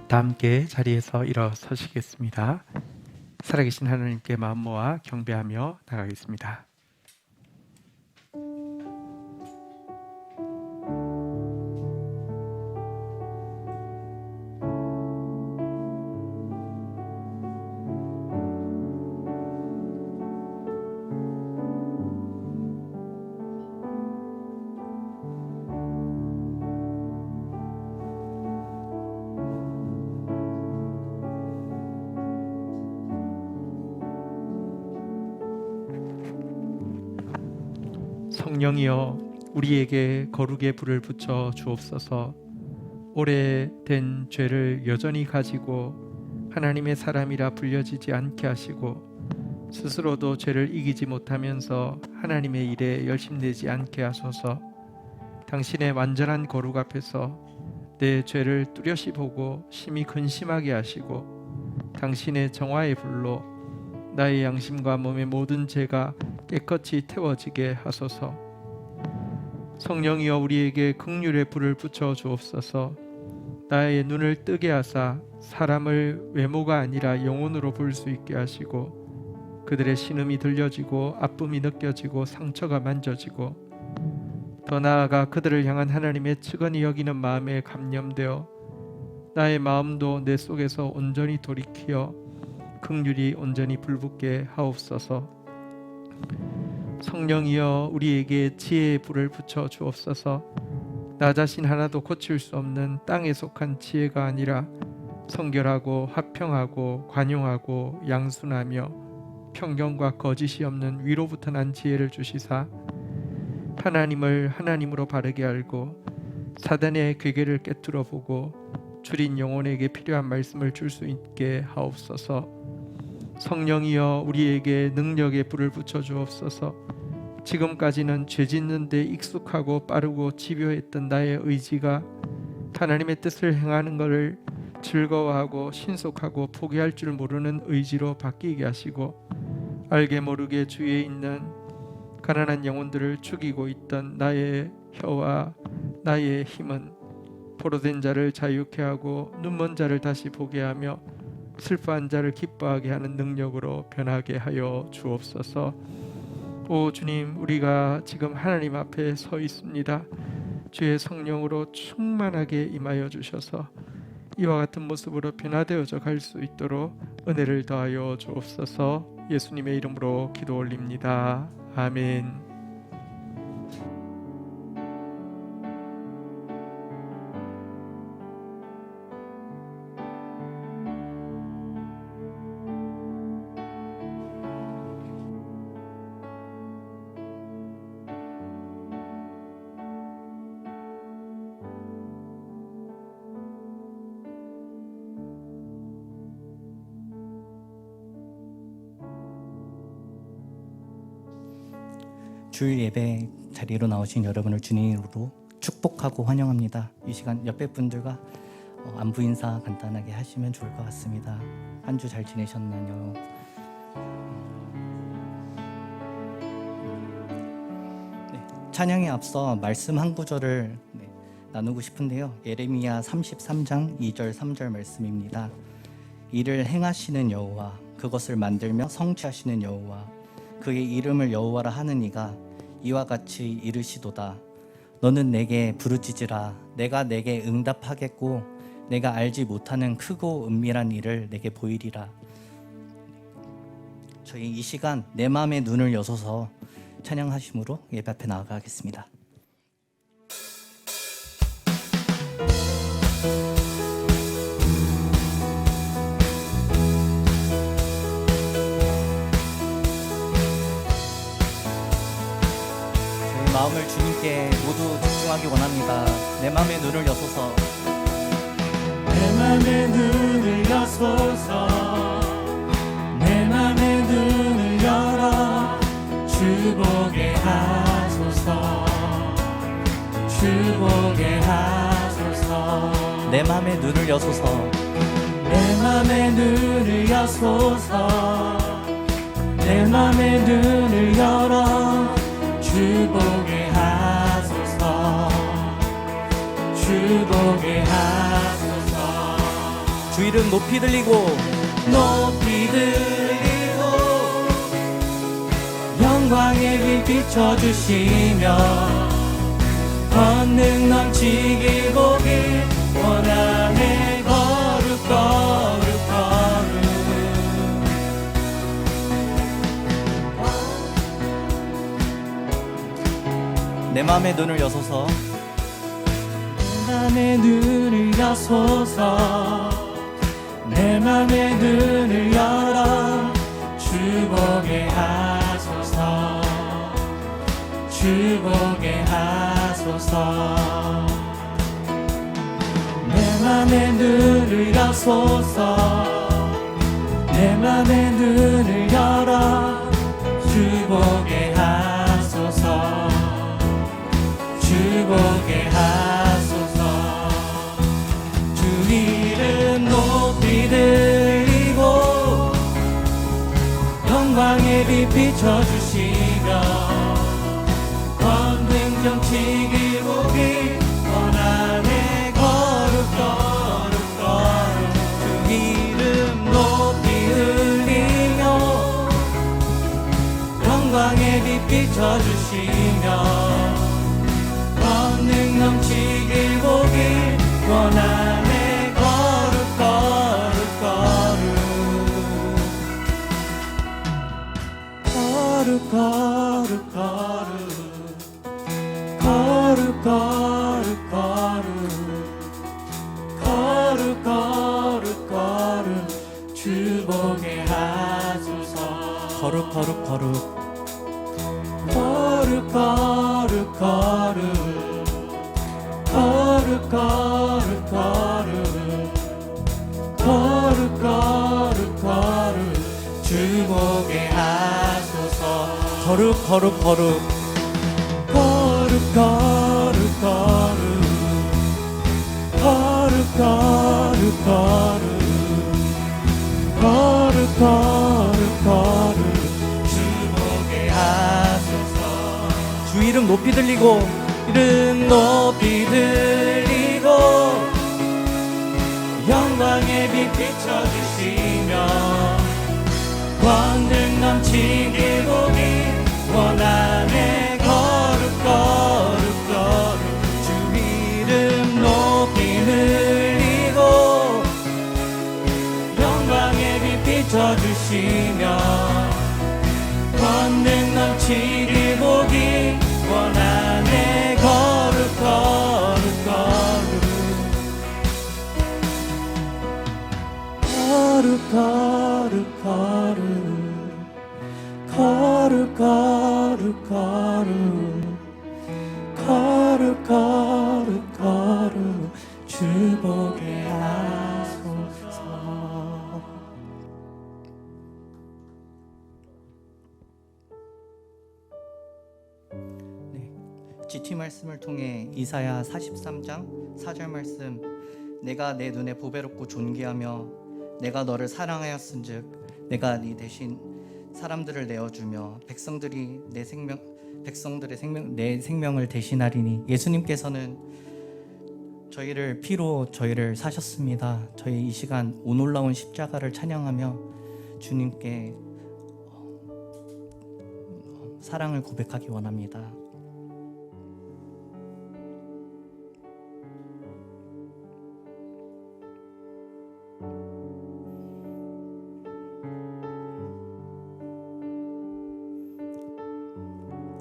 다 함께 자리에서 일어서시겠습니다. 살아계신 하나님께 마음 모아 경배하며 나가겠습니다. 성령이여 우리에게 거룩의 불을 붙여 주옵소서. 오래된 죄를 여전히 가지고 하나님의 사람이라 불려지지 않게 하시고 스스로도 죄를 이기지 못하면서 하나님의 일에 열심내지 않게 하소서. 당신의 완전한 거룩 앞에서 내 죄를 뚜렷이 보고 심히 근심하게 하시고 당신의 정화의 불로 나의 양심과 몸의 모든 죄가 깨끗이 태워지게 하소서. 성령이여 우리에게 긍휼의 불을 붙여 주옵소서. 나의 눈을 뜨게 하사 사람을 외모가 아니라 영혼으로 볼 수 있게 하시고 그들의 신음이 들려지고 아픔이 느껴지고 상처가 만져지고 더 나아가 그들을 향한 하나님의 측은히 여기는 마음에 감념되어 나의 마음도 내 속에서 온전히 돌이키어 긍휼이 온전히 불붙게 하옵소서. 성령이여 우리에게 지혜의 불을 붙여 주옵소서. 나 자신 하나도 고칠 수 없는 땅에 속한 지혜가 아니라 성결하고 화평하고 관용하고 양순하며 편견과 거짓이 없는 위로부터 난 지혜를 주시사 하나님을 하나님으로 바르게 알고 사단의 괴계를 깨뜨려 보고 줄인 영혼에게 필요한 말씀을 줄 수 있게 하옵소서. 성령이여 우리에게 능력의 불을 붙여 주옵소서. 지금까지는 죄 짓는 데 익숙하고 빠르고 집요했던 나의 의지가 하나님의 뜻을 행하는 것을 즐거워하고 신속하고 포기할 줄 모르는 의지로 바뀌게 하시고 알게 모르게 주위에 있는 가난한 영혼들을 죽이고 있던 나의 혀와 나의 힘은 포로된 자를 자유케 하고 눈먼 자를 다시 보게 하며 슬퍼한 자를 기뻐하게 하는 능력으로 변하게 하여 주옵소서. 오 주님, 우리가 지금 하나님 앞에 서 있습니다. 주의 성령으로 충만하게 임하여 주셔서 이와 같은 모습으로 변화되어져 갈 수 있도록 은혜를 더하여 주옵소서. 예수님의 이름으로 기도 올립니다. 아멘. 주일 예배 자리로 나오신 여러분을 주님으로 축복하고 환영합니다. 이 시간 옆에 분들과 안부 인사 간단하게 하시면 좋을 것 같습니다. 한 주 잘 지내셨나요? 네, 찬양에 앞서 말씀 한 구절을 나누고 싶은데요. 예레미야 33장 2절 3절 말씀입니다. 이를 행하시는 여호와, 그것을 만들며 성취하시는 여호와, 그의 이름을 여호와라 하는 이가 이와 같이 이르시도다. 너는 내게 부르짖으라. 내가 내게 응답하겠고 내가 알지 못하는 크고 은밀한 일을 내게 보이리라. 저희 이 시간 내 마음의 눈을 여서서 찬양하심으로 예배 앞에 나아가겠습니다. 마음을 주님께 모두 집중하기 원합니다. 내 마음의 눈을 여소서. 내 맘의 눈을 여소서. 내 맘의 눈을 열어 주 보게 하소서. 주 보게 하소서. 내 맘의 눈을 여소서. 내 맘의 눈을 여소서. 내 맘의 눈을 열어 주 보게 하소서. 주 보게 하소서. 이름 높이 들리고 높이 들리고 영광의 빛 비춰주시며 권능 넘치길 보길 원하네 거룩 거룩 거룩 내 맘의 눈을 여소서 내 맘의 눈을 여소서 내 맘의 눈을 열어 주보게 하소서 주보게 하소서 내 맘의 눈을 여소서 내 맘의 눈을 열어 주보게 하소서 주보게 하소서 주 이름 높이 들리고 영광의 빛 비춰주시며 권능 정치길 보길 원하네 거룩 거룩 거룩 주 이름 높이 들리며 영광의 빛 비춰주시며 권능 넘치길 보길 원하네 거룩 거룩 거룩 거룩 거룩 거룩 거룩 거룩 거룩 거룩 주보게 하소서 거룩 거룩 거룩 거룩 거룩 거룩 거룩 거룩 거룩 거룩 거룩 주보게 하소서 거룩 거룩 거룩 거룩 거룩 거룩 거룩 거룩 거룩 거룩 주보게 하소서 주 이름 높이 들리고 이름 높이 들리고 영광의 빛 비춰주시며 권능 넘치길 보길 원하네 거룩 거룩 거룩 주 이름 높이 들리고 영광의 빛 비춰주시며 권능 넘치길 보길 원하네 거룩 거룩 거룩 거룩 거룩 거룩 거룩 거룩 거룩 거룩 주보게 하소서 GT 말씀을 통해 이사야 43장 4절 말씀 내가 내 눈에 보배롭고 존귀하며 내가 너를 사랑하였은즉 내가 네 대신 사람들을 내어주며 내 생명을 대신하리니 예수님께서는 저희를 피로 저희를 사셨습니다. 저희 이 시간 오 놀라운 십자가를 찬양하며 주님께 사랑을 고백하기 원합니다.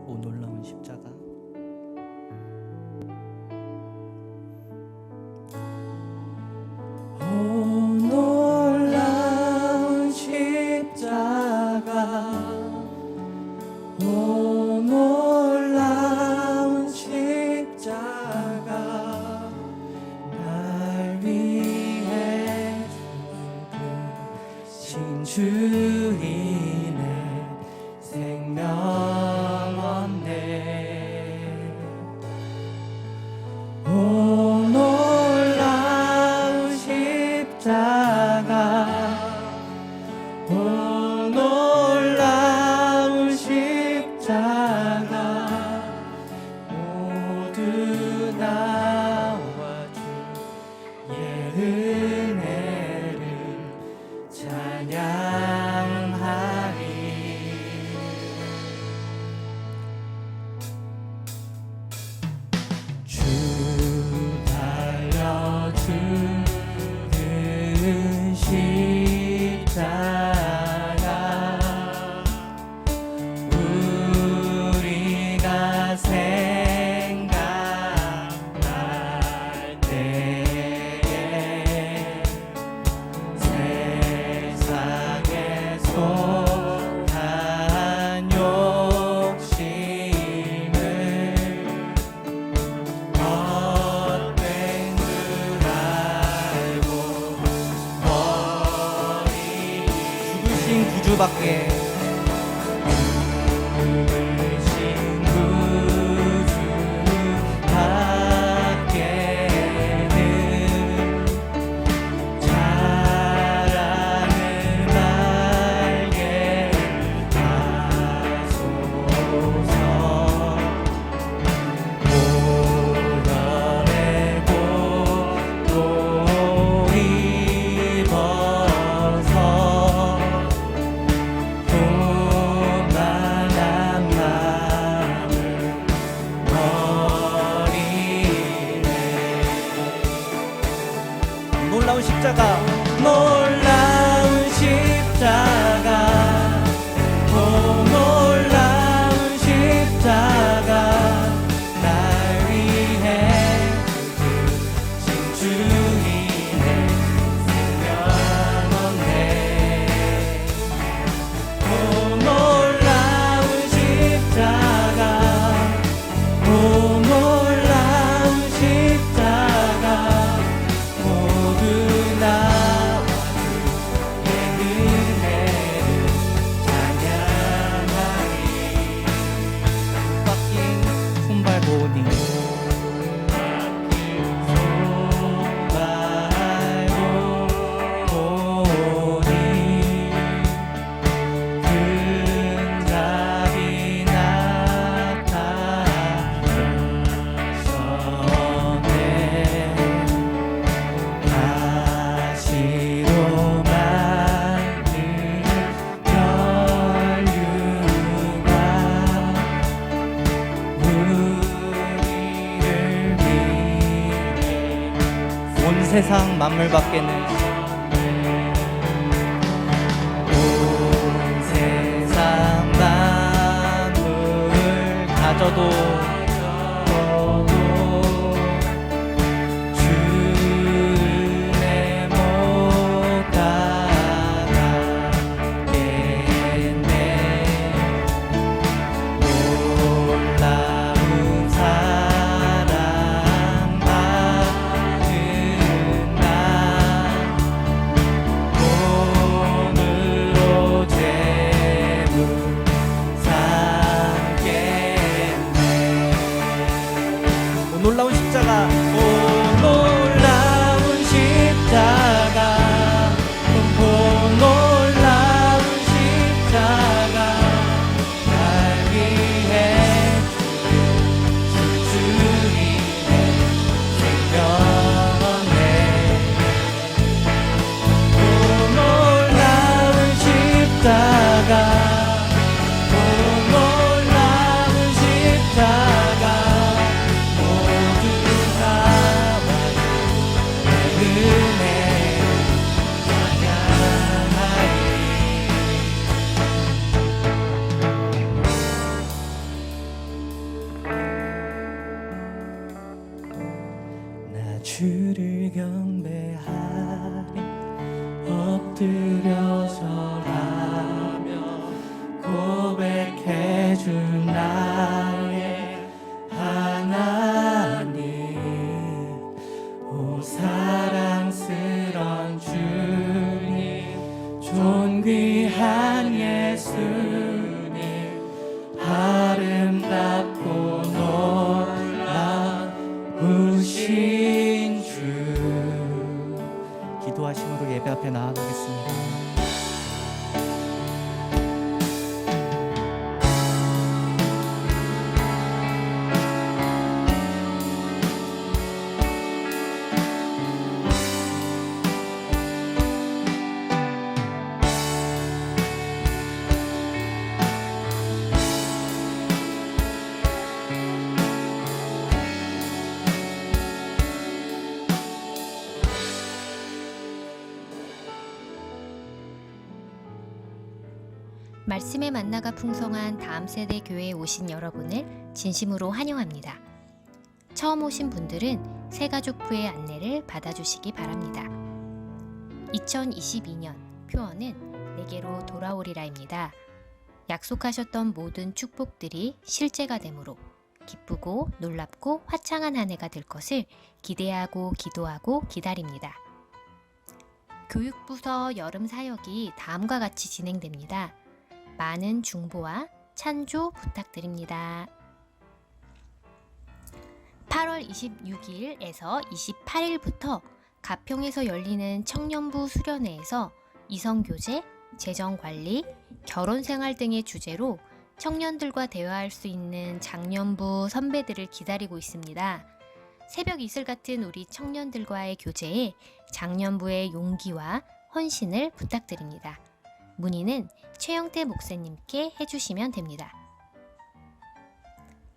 오 놀라운 십자가 오 놀라운 십자가 오 놀라운 십자가 날 위해 죽으신 주인의 생명 얻네 오 놀라운 십자가 오 놀라운 십자가 주밖에 부르신 구주 밖에는 사랑을 알게 하소서. 보혈의 옷도 입어서 교만한 마음을 버리네. 놀라운 십자가 놀라운 십자가, 오 놀라운 십자가, 날 위해 죽으신 주님의 생명 얻네. 오 놀라운 십자가, 오 놀라운 십자가, 모두 나와 주의 은혜를 찬양하리. 바뀐 손발보니 손발보니 큰 답이 나타나셨네. 가시로 만든 전류가 우리를 위해 온 세상 만물 밖에는 온 세상 만물 가져도 주 은혜 못 가겠네. 놀라운 사랑 받은 나 몸으로 재물 삼겠네. 오 놀라운 십자가 오 놀라운 십자가, 오 놀라운 십자가, 날 위해 죽으신 주님의 생명 얻네. 오 놀라운 십자가, 오 놀라운 십자가, 모두 나와 주의 은혜를 찬양하리. 나 주를 경배하리, 엎드려 절하며 고백해준 나의 하나님. 오 사랑스런 주님, 존귀한 예수님, 아름답고 놀라우신 주. 기도하심으로 예배 앞에 나아가겠습니다. 말씀의 만나가 풍성한 다음 세대 교회에 오신 여러분을 진심으로 환영합니다. 처음 오신 분들은 새가족부의 안내를 받아주시기 바랍니다. 2022년 표어는 내게로 돌아오리라입니다. 약속하셨던 모든 축복들이 실제가 되므로 기쁘고 놀랍고 화창한 한 해가 될 것을 기대하고 기도하고 기다립니다. 교육부서 여름 사역이 다음과 같이 진행됩니다. 많은 중보와 찬조 부탁드립니다. 8월 26일에서 28일부터 가평에서 열리는 청년부 수련회에서 이성교제, 재정관리, 결혼생활 등의 주제로 청년들과 대화할 수 있는 장년부 선배들을 기다리고 있습니다. 새벽 이슬 같은 우리 청년들과의 교제에 장년부의 용기와 헌신을 부탁드립니다. 문의는 최영태 목사님께 해주시면 됩니다.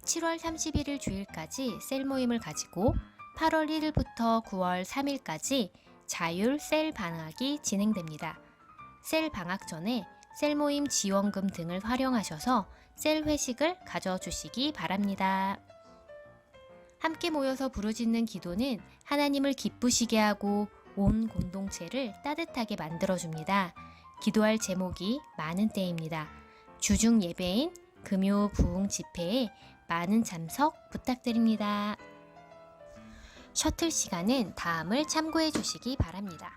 7월 31일 주일까지 셀 모임을 가지고 8월 1일부터 9월 3일까지 자율 셀 방학이 진행됩니다. 셀 방학 전에 셀 모임 지원금 등을 활용하셔서 셀 회식을 가져주시기 바랍니다. 함께 모여서 부르짖는 기도는 하나님을 기쁘시게 하고 온 공동체를 따뜻하게 만들어줍니다. 기도할 제목이 많은 때입니다. 주중 예배인 금요 부흥 집회에 많은 참석 부탁드립니다. 셔틀 시간은 다음을 참고해 주시기 바랍니다.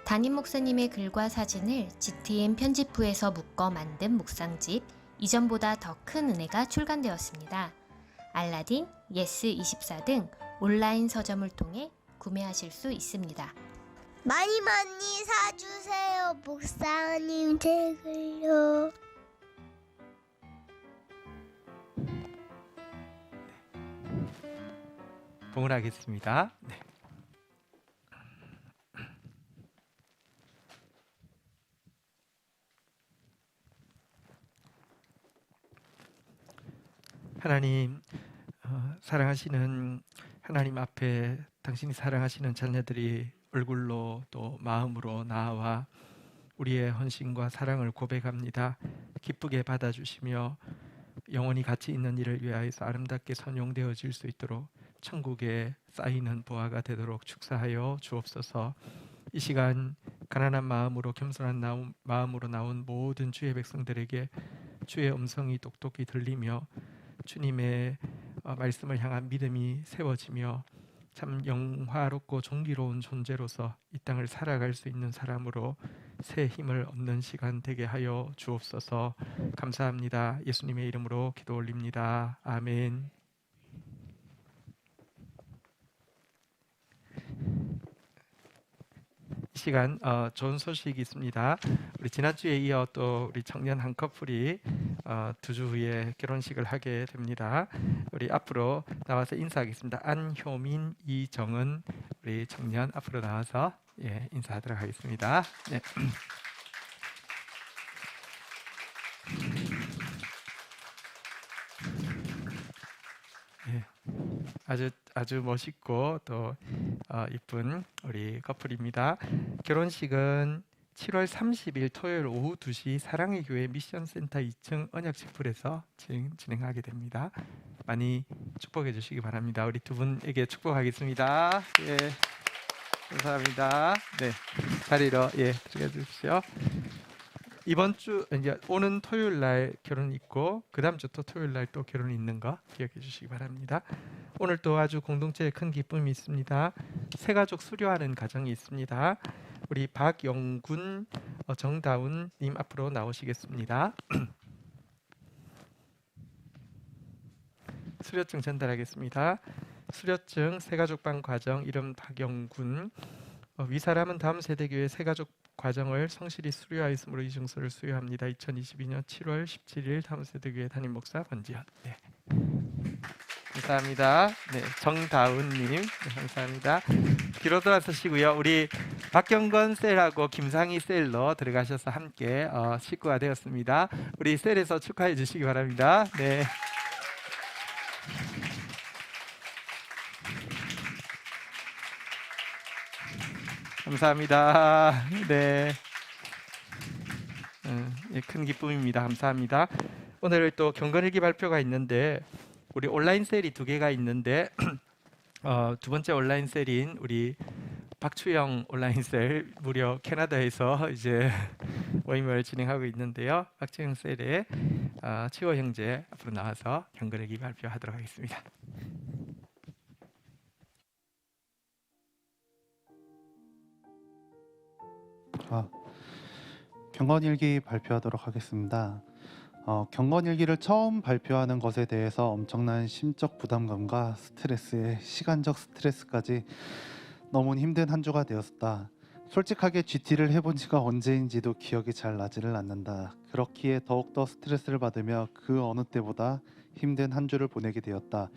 담임 목사님의 글과 사진을 GTM 편집부에서 묶어 만든 묵상집 이전보다 더 큰 은혜가 출간되었습니다. 알라딘, 예스24 등 온라인 서점을 통해 구매하실 수 있습니다. 많이 많이 사주세요, 목사님 책을요. 봉헌하겠습니다. 네. 하나님, 사랑하시는 하나님 앞에 당신이 사랑하시는 자녀들이 얼굴로 또 마음으로 나와 우리의 헌신과 사랑을 고백합니다. 기쁘게 받아주시며 영원히 가치 있는 일을 위하여서 아름답게 선용되어질 수 있도록 천국에 쌓이는 보화가 되도록 축사하여 주옵소서. 이 시간 가난한 마음으로 겸손한 마음으로 나온 모든 주의 백성들에게 주의 음성이 똑똑히 들리며 주님의 말씀을 향한 믿음이 세워지며 참 영화롭고 존귀로운 존재로서 이 땅을 살아갈 수 있는 사람으로 새 힘을 얻는 시간 되게 하여 주옵소서. 감사합니다. 예수님의 이름으로 기도 올립니다. 아멘. 이 시간 좋은 소식이 있습니다. 우리 지난주에 이어 또 우리 청년 한 커플이 2주 후에 결혼식을 하게 됩니다. 우리 앞으로 나와서 인사하겠습니다. 안효민, 이정은 우리 청년 앞으로 나와서 인사하도록 하겠습니다. 네. 아주 멋있고 또 이쁜 우리 커플입니다. 결혼식은 7월 30일 토요일 오후 2시 사랑의 교회 미션센터 2층 언약집불에서 진행하게 됩니다. 많이 축복해 주시기 바랍니다. 우리 두 분에게 축복하겠습니다. 예, 감사합니다. 네, 자리로 들어가 주십시오. 이번 주 이제 오는 토요일 날 결혼 있고 그다음 주 또 토요일 날 또 결혼 있는 거 기억해 주시기 바랍니다. 오늘 또 아주 공동체에 큰 기쁨이 있습니다. 새가족 수료하는 가정이 있습니다. 우리 박영군, 정다운 님 앞으로 나오시겠습니다. 수료증 전달하겠습니다. 수료증 새가족방 과정 이름 박영군. 위사람은 다음 세대교회 새가족 과정을 성실히 수료하였으므로 이 증서를 수여합니다. 2022년 7월 17일 다음 세대교회 담임 목사 권지현. 네. 감사합니다. 네, 정다운님, 네, 감사합니다. 뒤로 돌아서시고요. 우리 박경건 셀하고 김상희 셀로 들어가셔서 함께 식구가 되었습니다. 우리 셀에서 축하해 주시기 바랍니다. 네. 감사합니다. 네. 큰 기쁨입니다. 감사합니다. 오늘 또 경건일기 발표가 있는데 우리 온라인 셀이 2개가 있는데 두 번째 온라인 셀인 우리 박추영 온라인 셀 무려 캐나다에서 이제 모임을 진행하고 있는데요. 박추영 셀에 치호 형제 앞으로 나와서 경건일기 발표하도록 하겠습니다. 경건일기 발표하도록 하겠습니다. 경건일기를 처음 발표하는 것에 대해서 엄청난 심적 부담감과 스트레스에 시간적 스트레스까지 너무 힘든 한 주가 되었다. 솔직하게 GT를 해본 지가 언제인지도 기억이 잘 나지를 않는다. 그렇기에 더욱더 스트레스를 받으며 그 어느 때보다 힘든 한 주를 보내게 되었다.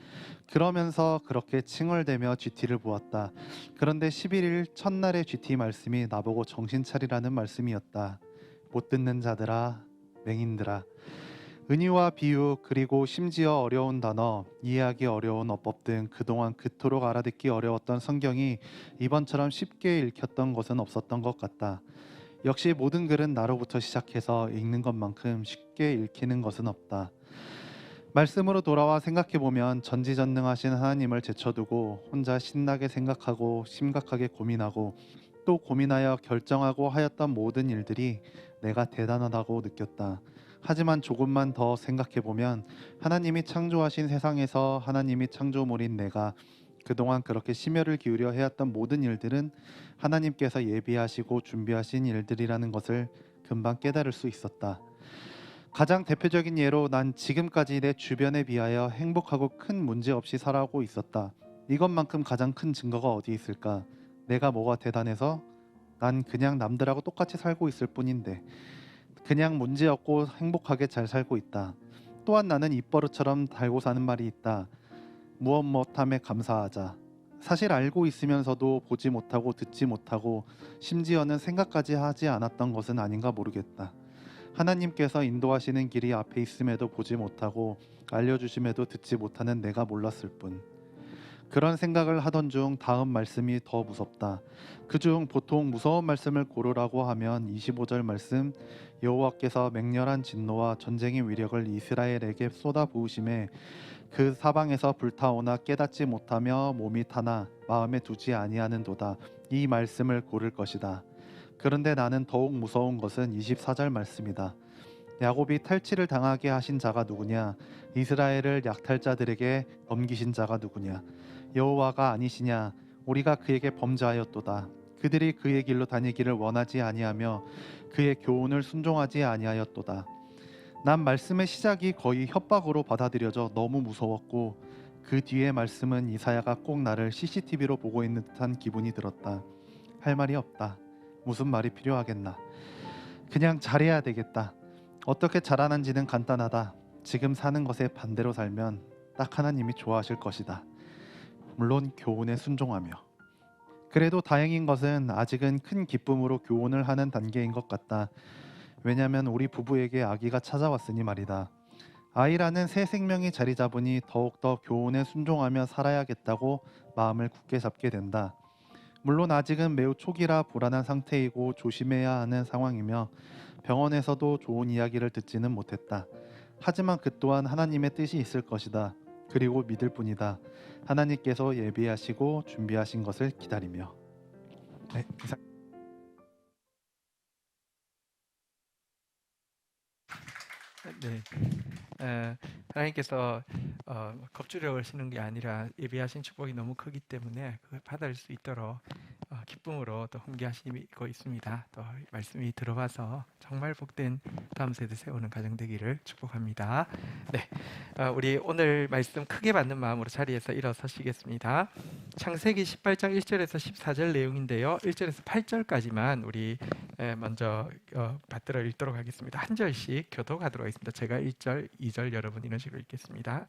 그러면서 그렇게 칭얼대며 GT를 보았다. 그런데 11일 첫날의 GT 말씀이 나보고 정신 차리라는 말씀이었다. 못 듣는 자들아, 맹인들아. 은유와 비유 그리고 심지어 어려운 단어, 이해하기 어려운 어법 등 그동안 그토록 알아듣기 어려웠던 성경이 이번처럼 쉽게 읽혔던 것은 없었던 것 같다. 역시 모든 글은 나로부터 시작해서 읽는 것만큼 쉽게 읽히는 것은 없다. 말씀으로 돌아와 생각해보면 전지전능하신 하나님을 제쳐두고 혼자 신나게 생각하고 심각하게 고민하고 또 고민하여 결정하고 하였던 모든 일들이 내가 대단하다고 느꼈다. 하지만 조금만 더 생각해보면 하나님이 창조하신 세상에서 하나님이 창조물인 내가 그동안 그렇게 심혈을 기울여 해왔던 모든 일들은 하나님께서 예비하시고 준비하신 일들이라는 것을 금방 깨달을 수 있었다. 가장 대표적인 예로 난 지금까지 내 주변에 비하여 행복하고 큰 문제 없이 살아오고 있었다. 이것만큼 가장 큰 증거가 어디 있을까? 내가 뭐가 대단해서? 난 그냥 남들하고 똑같이 살고 있을 뿐인데 그냥 문제없고 행복하게 잘 살고 있다. 또한 나는 입버릇처럼 달고 사는 말이 있다. 무엇 못함에 감사하자. 사실 알고 있으면서도 보지 못하고 듣지 못하고 심지어는 생각까지 하지 않았던 것은 아닌가 모르겠다. 하나님께서 인도하시는 길이 앞에 있음에도 보지 못하고 알려주심에도 듣지 못하는 내가 몰랐을 뿐. 그런 생각을 하던 중 다음 말씀이 더 무섭다. 그중 보통 무서운 말씀을 고르라고 하면 25절 말씀, 여호와께서 맹렬한 진노와 전쟁의 위력을 이스라엘에게 쏟아부으심에 그 사방에서 불타오나 깨닫지 못하며 몸이 타나 마음에 두지 아니하는도다. 이 말씀을 고를 것이다. 그런데 나는 더욱 무서운 것은 24절 말씀이다. 야곱이 탈취를 당하게 하신 자가 누구냐? 이스라엘을 약탈자들에게 넘기신 자가 누구냐? 여호와가 아니시냐? 우리가 그에게 범죄하였도다. 그들이 그의 길로 다니기를 원하지 아니하며 그의 교훈을 순종하지 아니하였도다. 난 말씀의 시작이 거의 협박으로 받아들여져 너무 무서웠고 그 뒤의 말씀은 이사야가 꼭 나를 CCTV로 보고 있는 듯한 기분이 들었다. 할 말이 없다. 무슨 말이 필요하겠나. 그냥 잘해야 되겠다. 어떻게 잘하는지는 간단하다. 지금 사는 것에 반대로 살면 딱 하나님이 좋아하실 것이다. 물론 교훈에 순종하며. 그래도 다행인 것은 아직은 큰 기쁨으로 교훈을 하는 단계인 것 같다. 왜냐하면 우리 부부에게 아기가 찾아왔으니 말이다. 아이라는 새 생명이 자리 잡으니 더욱더 교훈에 순종하며 살아야겠다고 마음을 굳게 잡게 된다. 물론 아직은 매우 초기라 불안한 상태이고 조심해야 하는 상황이며 병원에서도 좋은 이야기를 듣지는 못했다. 하지만 그 또한 하나님의 뜻이 있을 것이다. 그리고 믿을 뿐이다. 하나님께서 예비하시고 준비하신 것을 기다리며. 네, 이상. 네, 하나님께서 겁주려 하시는 게 아니라 예비하신 축복이 너무 크기 때문에 그걸 받을 수 있도록 기쁨으로 또 함께하시고 있습니다. 또 말씀이 들어와서 정말 복된 다음 세대 세우는 가정 되기를 축복합니다. 네, 우리 오늘 말씀 크게 받는 마음으로 자리에서 일어서시겠습니다. 창세기 18장 1절에서 14절 내용인데요. 1절에서 8절까지만 우리 먼저 받들어 읽도록 하겠습니다. 한 절씩 교독하도록 하겠습니다. 제가 1절, 2절 여러분 이런 식으로 읽겠습니다.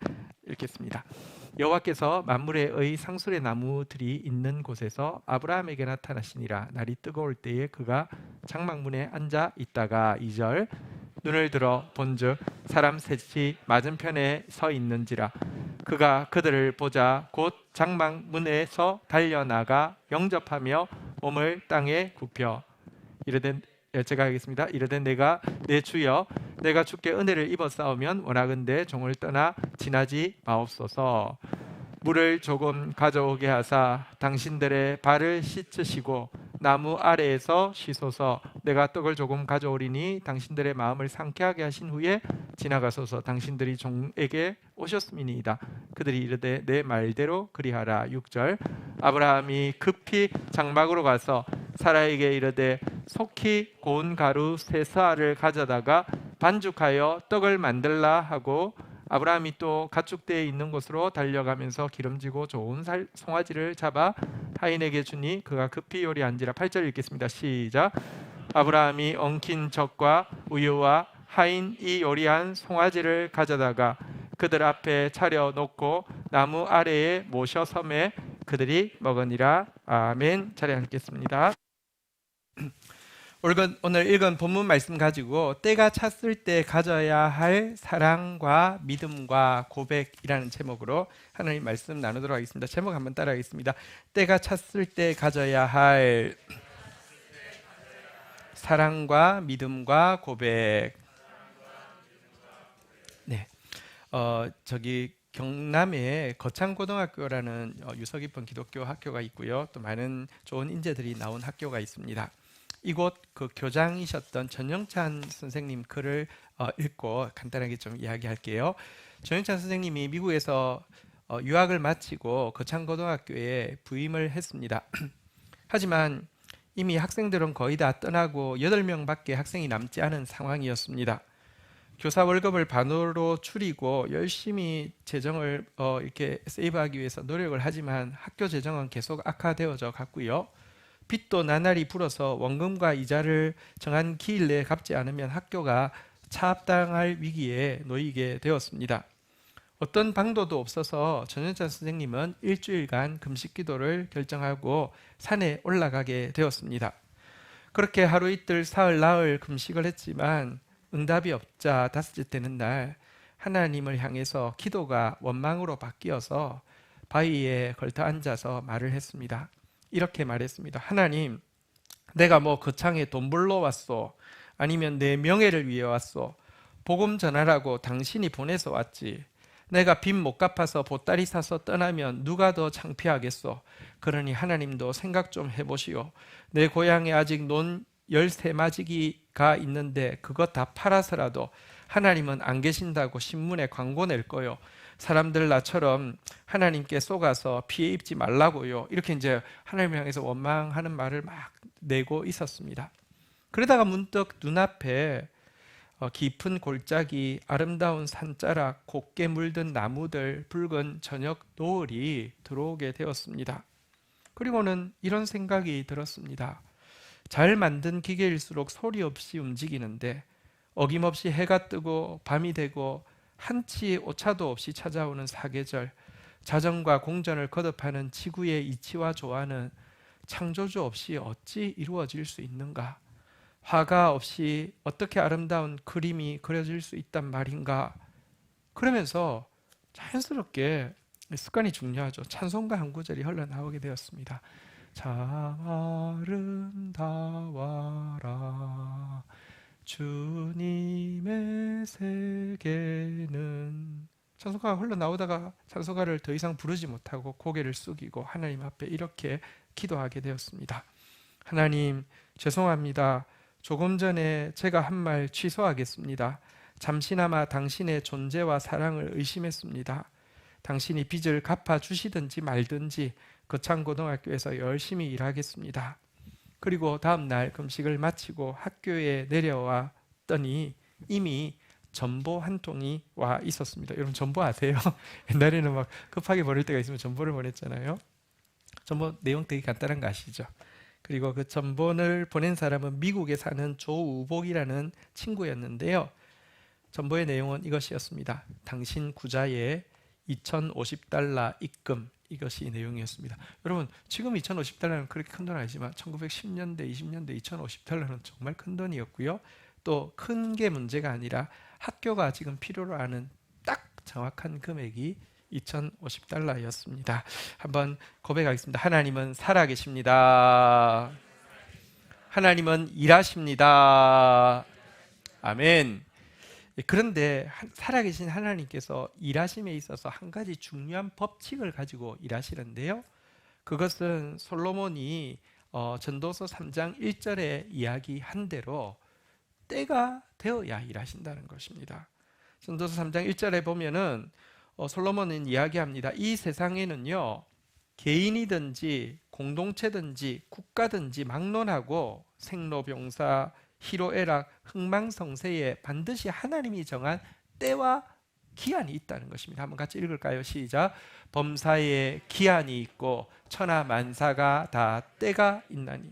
여호와께서 만물의 의 상술의 나무들이 있는 곳에서 아브라함에게 나타나시니라. 날이 뜨거울 때에 그가 장막문에 앉아 있다가 2절 눈을 들어 본즉 사람 셋이 맞은편에 서 있는지라. 그가 그들을 보자 곧 장막문에서 달려나가 영접하며 몸을 땅에 굽혀 이르되 제가 하겠습니다. 이르되 내가 내 주여 내가 주께 은혜를 입어 싸우면 원하건대 종을 떠나 지나지 마옵소서. 물을 조금 가져오게 하사 당신들의 발을 씻으시고 나무 아래에서 쉬소서. 내가 떡을 조금 가져오리니 당신들의 마음을 상쾌하게 하신 후에 지나가소서. 당신들이 종에게 오셨음이니이다. 그들이 이르되 내 말대로 그리하라. 6절 아브라함이 급히 장막으로 가서 사라에게 이르되 속히 고운 가루 세 서알을 가져다가 반죽하여 떡을 만들라 하고 아브라함이 또 가축대에 있는 곳으로 달려가면서 기름지고 좋은 송아지를 잡아 하인에게 주니 그가 급히 요리한지라. 8절 읽겠습니다. 시작. 아브라함이 엉킨 젖과 우유와 하인이 요리한 송아지를 가져다가 그들 앞에 차려 놓고 나무 아래에 모셔 섬에 그들이 먹으니라. 아멘. 자리에 앉겠습니다. 오늘 읽은 본문 말씀 가지고 때가 찼을 때 가져야 할 사랑과 믿음과 고백이라는 제목으로 하나님 말씀 나누도록 하겠습니다. 제목 한번 따라하겠습니다. 때가 찼을 때 가져야 할 사랑과 믿음과 고백. 네, 저기 경남에 거창고등학교라는 유서 깊은 기독교 학교가 있고요. 또 많은 좋은 인재들이 나온 학교가 있습니다. 이곳 그 교장이셨던 전영찬 선생님 글을 읽고 간단하게 좀 이야기할게요. 전영찬 선생님이 미국에서 유학을 마치고 거창고등학교에 부임을 했습니다. 하지만 이미 학생들은 거의 다 떠나고 8명밖에 학생이 남지 않은 상황이었습니다. 교사 월급을 반으로 줄이고 열심히 재정을 이렇게 세이브하기 위해서 노력을 하지만 학교 재정은 계속 악화되어져 갔고요. 빚도 나날이 불어서 원금과 이자를 정한 기일 내에 갚지 않으면 학교가 차압당할 위기에 놓이게 되었습니다. 어떤 방도도 없어서 전현찬 선생님은 일주일간 금식 기도를 결정하고 산에 올라가게 되었습니다. 그렇게 하루 이틀 사흘 나흘 금식을 했지만 응답이 없자 다섯째 되는 날 하나님을 향해서 기도가 원망으로 바뀌어서 바위에 걸터 앉아서 말을 했습니다. 이렇게 말했습니다. 하나님, 내가 뭐 거창에 돈 벌러 왔소? 아니면 내 명예를 위해 왔소? 복음 전하라고 당신이 보내서 왔지. 내가 빚 못 갚아서 보따리 사서 떠나면 누가 더 창피하겠소? 그러니 하나님도 생각 좀 해보시오. 내 고향에 아직 논 13마지기가 있는데 그것 다 팔아서라도 하나님은 안 계신다고 신문에 광고 낼 거요. 사람들 나처럼 하나님께 속아서 피해 입지 말라고요. 이렇게 이제 하나님을 향해서 원망하는 말을 막 내고 있었습니다. 그러다가 문득 눈앞에 깊은 골짜기, 아름다운 산자락, 곱게 물든 나무들, 붉은 저녁 노을이 들어오게 되었습니다. 그리고는 이런 생각이 들었습니다. 잘 만든 기계일수록 소리 없이 움직이는데 어김없이 해가 뜨고 밤이 되고 한치 오차도 없이 찾아오는 사계절, 자정과 공전을 거듭하는 지구의 이치와 조화는 창조주 없이 어찌 이루어질 수 있는가? 화가 없이 어떻게 아름다운 그림이 그려질 수 있단 말인가? 그러면서 자연스럽게 습관이 중요하죠. 찬송가 한 구절이 흘러나오게 되었습니다. 참 아름다워라 주님의 세계는. 찬송가가 흘러나오다가 찬송가를 더 이상 부르지 못하고 고개를 숙이고 하나님 앞에 이렇게 기도하게 되었습니다. 하나님, 죄송합니다. 조금 전에 제가 한 말 취소하겠습니다. 잠시나마 당신의 존재와 사랑을 의심했습니다. 당신이 빚을 갚아주시든지 말든지 거창고등학교에서 열심히 일하겠습니다. 그리고 다음 날 금식을 마치고 학교에 내려왔더니 이미 전보 한 통이 와 있었습니다. 여러분 전보 아세요? 옛날에는 막 급하게 보낼 때가 있으면 전보를 보냈잖아요. 전보 내용 되게 간단한 거 아시죠? 그리고 그 전보를 보낸 사람은 미국에 사는 조우복이라는 친구였는데요. 전보의 내용은 이것이었습니다. 당신 구자에 2050달러 입금, 이것이 내용이었습니다. 여러분, 지금 2050달러는 그렇게 큰 돈 아니지만 1910년대, 20년대 2050달러는 정말 큰 돈이었고요. 또 큰 게 문제가 아니라 학교가 지금 필요로 하는 딱 정확한 금액이 2050달러였습니다. 한번 고백하겠습니다. 하나님은 살아계십니다. 하나님은 일하십니다. 아멘. 그런데 살아계신 하나님께서 일하심에 있어서 한 가지 중요한 법칙을 가지고 일하시는데요. 그것은 솔로몬이 전도서 3장 1절에 이야기한 대로 때가 되어야 일하신다는 것입니다. 전도서 3장 1절에 보면은 솔로몬은 이야기합니다. 이 세상에는요, 개인이든지 공동체든지 국가든지 막론하고 생로병사, 희로애락, 흥망성쇠에 반드시 하나님이 정한 때와 기한이 있다는 것입니다. 한번 같이 읽을까요? 시작. 범사에 기한이 있고 천하만사가 다 때가 있나니.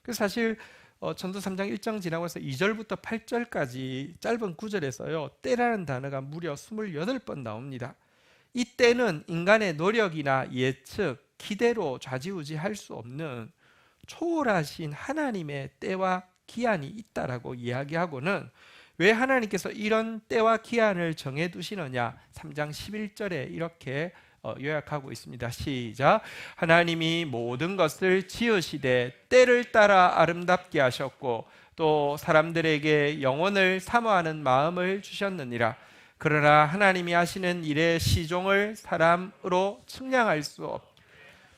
그래서 사실 전도 3장 1장 지나고 해서 2절부터 8절까지 짧은 구절에서요, 때라는 단어가 무려 28번 나옵니다. 이 때는 인간의 노력이나 예측, 기대로 좌지우지할 수 없는 초월하신 하나님의 때와 기한이 있다라고 이야기하고는, 왜 하나님께서 이런 때와 기한을 정해두시느냐, 3장 11절에 이렇게 요약하고 있습니다. 시작. 하나님이 모든 것을 지으시되 때를 따라 아름답게 하셨고 또 사람들에게 영혼을 사모하는 마음을 주셨느니라. 그러나 하나님이 하시는 일의 시종을 사람으로 측량할 수 없.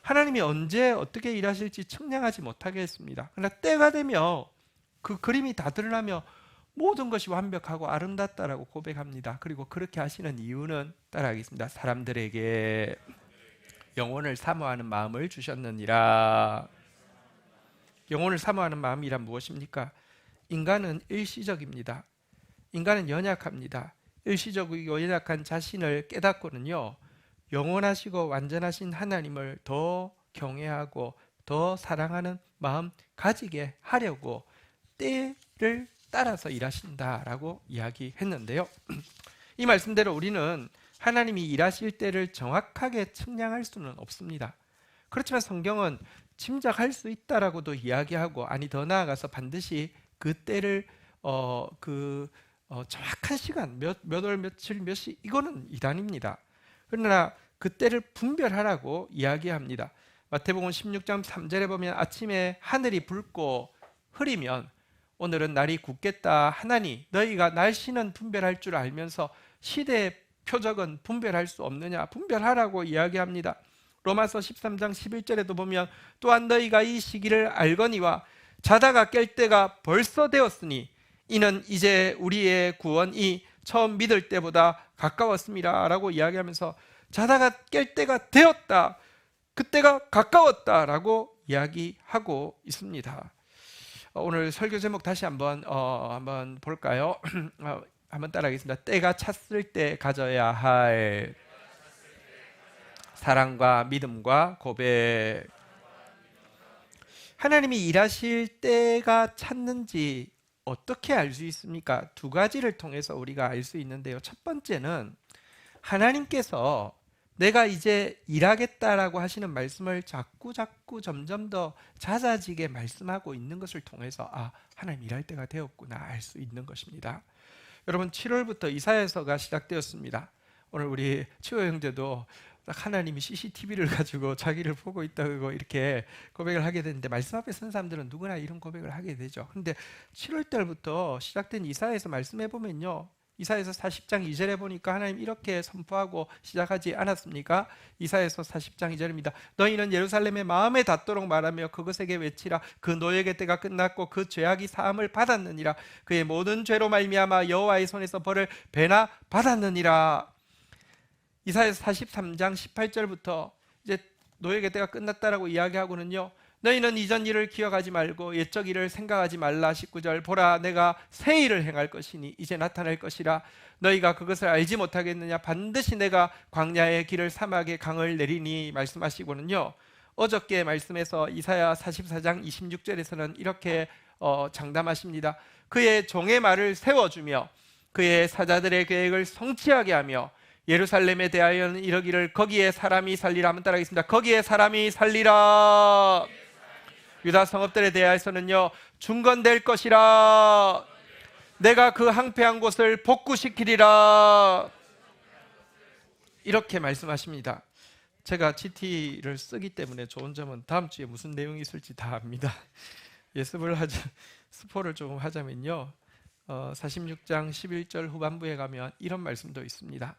하나님이 언제 어떻게 일하실지 측량하지 못하게 했습니다. 그러나 때가 되면 그 그림이 다 드러나며 모든 것이 완벽하고 아름답다라고 고백합니다. 그리고 그렇게 하시는 이유는 따라하겠습니다. 사람들에게 영혼을 사모하는 마음을 주셨느니라. 영혼을 사모하는 마음이란 무엇입니까? 인간은 일시적입니다. 인간은 연약합니다. 일시적이고 연약한 자신을 깨닫고는요, 영원하시고 완전하신 하나님을 더 경외하고 더 사랑하는 마음 가지게 하려고 때를 따라서 일하신다라고 이야기했는데요. 이 말씀대로 우리는 하나님이 일하실 때를 정확하게 측량할 수는 없습니다. 그렇지만 성경은 짐작할 수 있다라고도 이야기하고, 아니 더 나아가서 반드시 그 때를 정확한 시간 몇 월 며칠 몇 시, 이거는 이단입니다. 그러나 그 때를 분별하라고 이야기합니다. 마태복음 16장 3절에 보면 아침에 하늘이 붉고 흐리면 오늘은 날이 굳겠다 하나니 너희가 날씨는 분별할 줄 알면서 시대의 표적은 분별할 수 없느냐, 분별하라고 이야기합니다. 로마서 13장 11절에도 보면 또한 너희가 이 시기를 알거니와 자다가 깰 때가 벌써 되었으니 이는 이제 우리의 구원이 처음 믿을 때보다 가까웠습니다 라고 이야기하면서 자다가 깰 때가 되었다, 그때가 가까웠다라고 이야기하고 있습니다. 오늘 설교 제목 다시 한번 볼까요? 한번 따라하겠습니다. 때가 찼을 때 가져야 할 사랑과 믿음과 고백. 하나님이 일하실 때가 찼는지 어떻게 알 수 있습니까? 두 가지를 통해서 우리가 알 수 있는데요. 첫 번째는 하나님께서 내가 이제 일하겠다라고 하시는 말씀을 자꾸 점점 더 잦아지게 말씀하고 있는 것을 통해서 하나님 일할 때가 되었구나 알 수 있는 것입니다. 여러분, 7월부터 이사야서가 시작되었습니다. 오늘 우리 치호 형제도 하나님이 CCTV를 가지고 자기를 보고 있다고 이렇게 고백을 하게 되는데, 말씀 앞에 선 사람들은 누구나 이런 고백을 하게 되죠. 그런데 7월 달부터 시작된 이사야서 말씀해 보면요, 이사야서 40장 2절에 보니까 하나님 이렇게 선포하고 시작하지 않았습니까? 이사야서 40장 2절입니다. 너희는 예루살렘의 마음에 닿도록 말하며 그것에게 외치라. 그 노역의 때가 끝났고 그 죄악이 사함을 받았느니라. 그의 모든 죄로 말미암아 여호와의 손에서 벌을 배나 받았느니라. 이사야서 43장 18절부터 이제 노역의 때가 끝났다라고 이야기하고는요, 너희는 이전 일을 기억하지 말고 옛적 일을 생각하지 말라. 19절 보라, 내가 새 일을 행할 것이니 이제 나타날 것이라. 너희가 그것을 알지 못하겠느냐. 반드시 내가 광야의 길을 사막의 강을 내리니 말씀하시고는요, 어저께 말씀에서 이사야 44장 26절에서는 이렇게 장담하십니다. 그의 종의 말을 세워주며 그의 사자들의 계획을 성취하게 하며 예루살렘에 대하여는 이러기를 거기에 사람이 살리라. 한번 따라하겠습니다. 거기에 사람이 살리라. 유다 성읍들에 대하여서는요, 중건될 것이라. 내가 그 항폐한 곳을 복구시키리라. 이렇게 말씀하십니다. 제가 GT를 쓰기 때문에 좋은 점은 다음 주에 무슨 내용이 있을지 다 압니다. 스포를 조금 하자면요, 46장 11절 후반부에 가면 이런 말씀도 있습니다.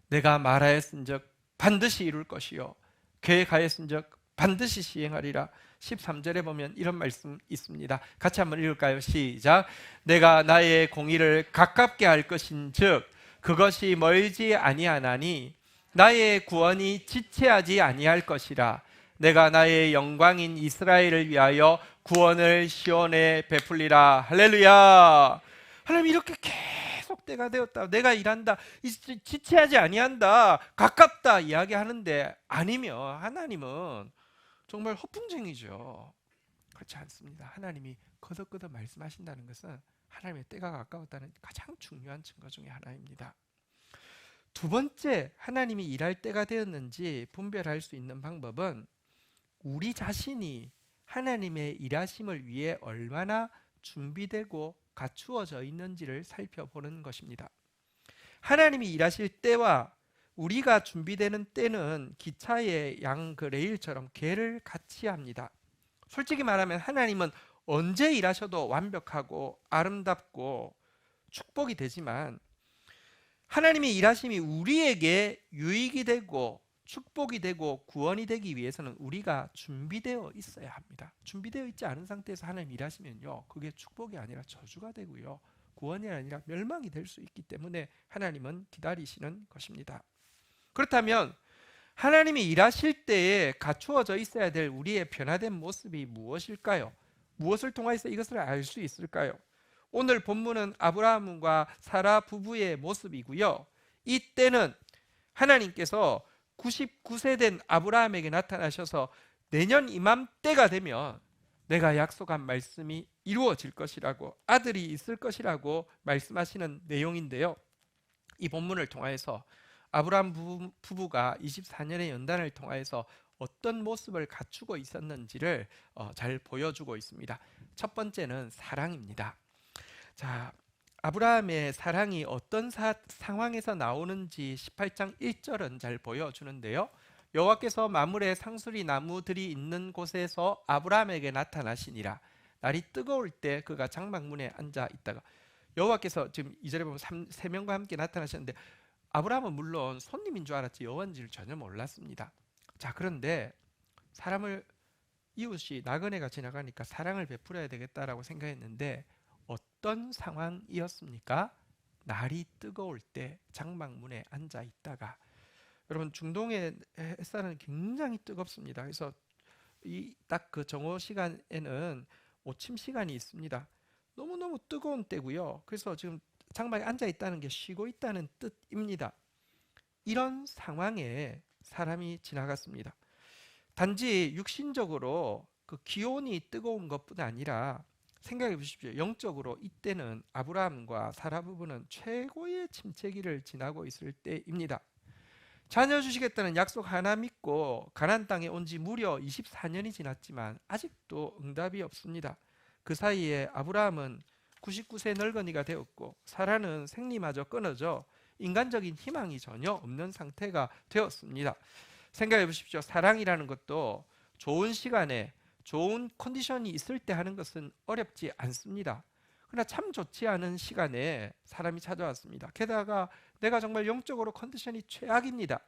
내가 말하였은즉 반드시 이룰 것이요 계획하였은즉 반드시 시행하리라. 13절에 보면 이런 말씀 있습니다. 같이 한번 읽을까요? 시작. 내가 나의 공의를 가깝게 할 것인즉 그것이 멀지 아니하나니 나의 구원이 지체하지 아니할 것이라. 내가 나의 영광인 이스라엘을 위하여 구원을 시온에 베풀리라. 할렐루야. 하나님 이렇게 계속 때가 되었다. 내가 일한다. 지체하지 아니한다. 가깝다 이야기하는데 아니면 하나님은 정말 허풍쟁이죠. 그렇지 않습니다. 하나님이 거듭거듭 말씀하신다는 것은 하나님의 때가 가까웠다는 가장 중요한 증거 중에 하나입니다. 두 번째, 하나님이 일할 때가 되었는지 분별할 수 있는 방법은 우리 자신이 하나님의 일하심을 위해 얼마나 준비되고 갖추어져 있는지를 살펴보는 것입니다. 하나님이 일하실 때와 우리가 준비되는 때는 기차의 양 그 레일처럼 궤를 같이 합니다. 솔직히 말하면 하나님은 언제 일하셔도 완벽하고 아름답고 축복이 되지만 하나님의 일하심이 우리에게 유익이 되고 축복이 되고 구원이 되기 위해서는 우리가 준비되어 있어야 합니다. 준비되어 있지 않은 상태에서 하나님 일하시면요, 그게 축복이 아니라 저주가 되고요, 구원이 아니라 멸망이 될 수 있기 때문에 하나님은 기다리시는 것입니다. 그렇다면 하나님이 일하실 때에 갖추어져 있어야 될 우리의 변화된 모습이 무엇일까요? 무엇을 통해서 이것을 알 수 있을까요? 오늘 본문은 아브라함과 사라 부부의 모습이고요, 이때는 하나님께서 99세 된 아브라함에게 나타나셔서 내년 이맘때가 되면 내가 약속한 말씀이 이루어질 것이라고, 아들이 있을 것이라고 말씀하시는 내용인데요, 이 본문을 통해서 아브라함 부부가 24년의 연단을 통해서 어떤 모습을 갖추고 있었는지를 잘 보여주고 있습니다. 첫 번째는 사랑입니다. 자, 아브라함의 사랑이 어떤 상황에서 나오는지 18장 1절은 잘 보여주는데요, 여호와께서 마므레 상수리 나무들이 있는 곳에서 아브라함에게 나타나시니라. 날이 뜨거울 때 그가 장막문에 앉아 있다가, 여호와께서 지금 2절에 보면 세 명과 함께 나타나셨는데 아브라함은 물론 손님인 줄 알았지 여호와인지를 전혀 몰랐습니다. 자, 그런데 사람을, 이웃이 나그네가 지나가니까 사랑을 베풀어야 되겠다라고 생각했는데 어떤 상황이었습니까? 날이 뜨거울 때 장막문에 앉아 있다가, 여러분 중동의 햇살은 굉장히 뜨겁습니다. 그래서 이 딱 그 정오 시간에는 오침 시간이 있습니다. 너무너무 뜨거운 때고요. 그래서 지금 장막에 앉아 있다는 게 쉬고 있다는 뜻입니다. 이런 상황에 사람이 지나갔습니다. 단지 육신적으로 그 기온이 뜨거운 것뿐 아니라 생각해 보십시오. 영적으로 이때는 아브라함과 사라 부부는 최고의 침체기를 지나고 있을 때입니다. 자녀 주시겠다는 약속 하나 믿고 가나안 땅에 온 지 무려 24년이 지났지만 아직도 응답이 없습니다. 그 사이에 아브라함은 99세 늙은이가 되었고 사라는 생리마저 끊어져 인간적인 희망이 전혀 없는 상태가 되었습니다. 생각해 보십시오. 사랑이라는 것도 좋은 시간에 좋은 컨디션이 있을 때 하는 것은 어렵지 않습니다. 그러나 참 좋지 않은 시간에 사람이 찾아왔습니다. 게다가 내가 정말 영적으로 컨디션이 최악입니다.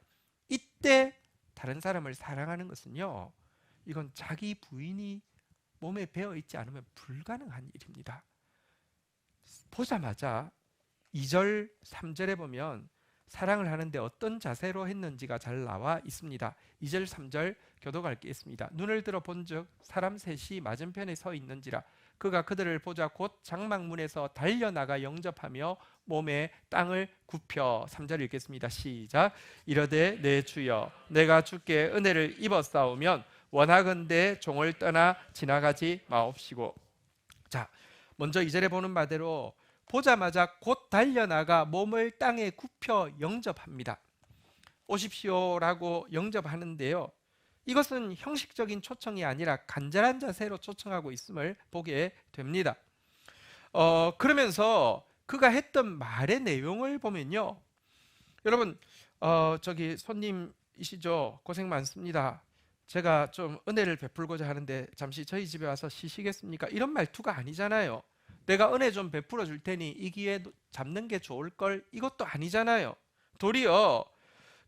이때 다른 사람을 사랑하는 것은요, 이건 자기 부인이 몸에 배어 있지 않으면 불가능한 일입니다. 보자마자 2절, 3절에 보면 사랑을 하는데 어떤 자세로 했는지가 잘 나와 있습니다. 2절, 3절 교독할 게 있습니다. 눈을 들어 본즉 사람 셋이 맞은편에 서 있는지라. 그가 그들을 보자 곧 장막문에서 달려나가 영접하며 몸에 땅을 굽혀. 3절 읽겠습니다. 시작. 이르되 내 주여 내가 주께 은혜를 입었사오면 원하건대 종을 떠나 지나가지 마옵시고. 자, 먼저 2절에 보는 바대로 보자마자 곧 달려나가 몸을 땅에 굽혀 영접합니다. 오십시오라고 영접하는데요, 이것은 형식적인 초청이 아니라 간절한 자세로 초청하고 있음을 보게 됩니다. 그러면서 그가 했던 말의 내용을 보면요, 여러분 저기 손님이시죠? 고생 많습니다. 제가 좀 은혜를 베풀고자 하는데 잠시 저희 집에 와서 쉬시겠습니까? 이런 말투가 아니잖아요. 내가 은혜 좀 베풀어 줄 테니 이 기회에 잡는 게 좋을 걸, 이것도 아니잖아요. 도리어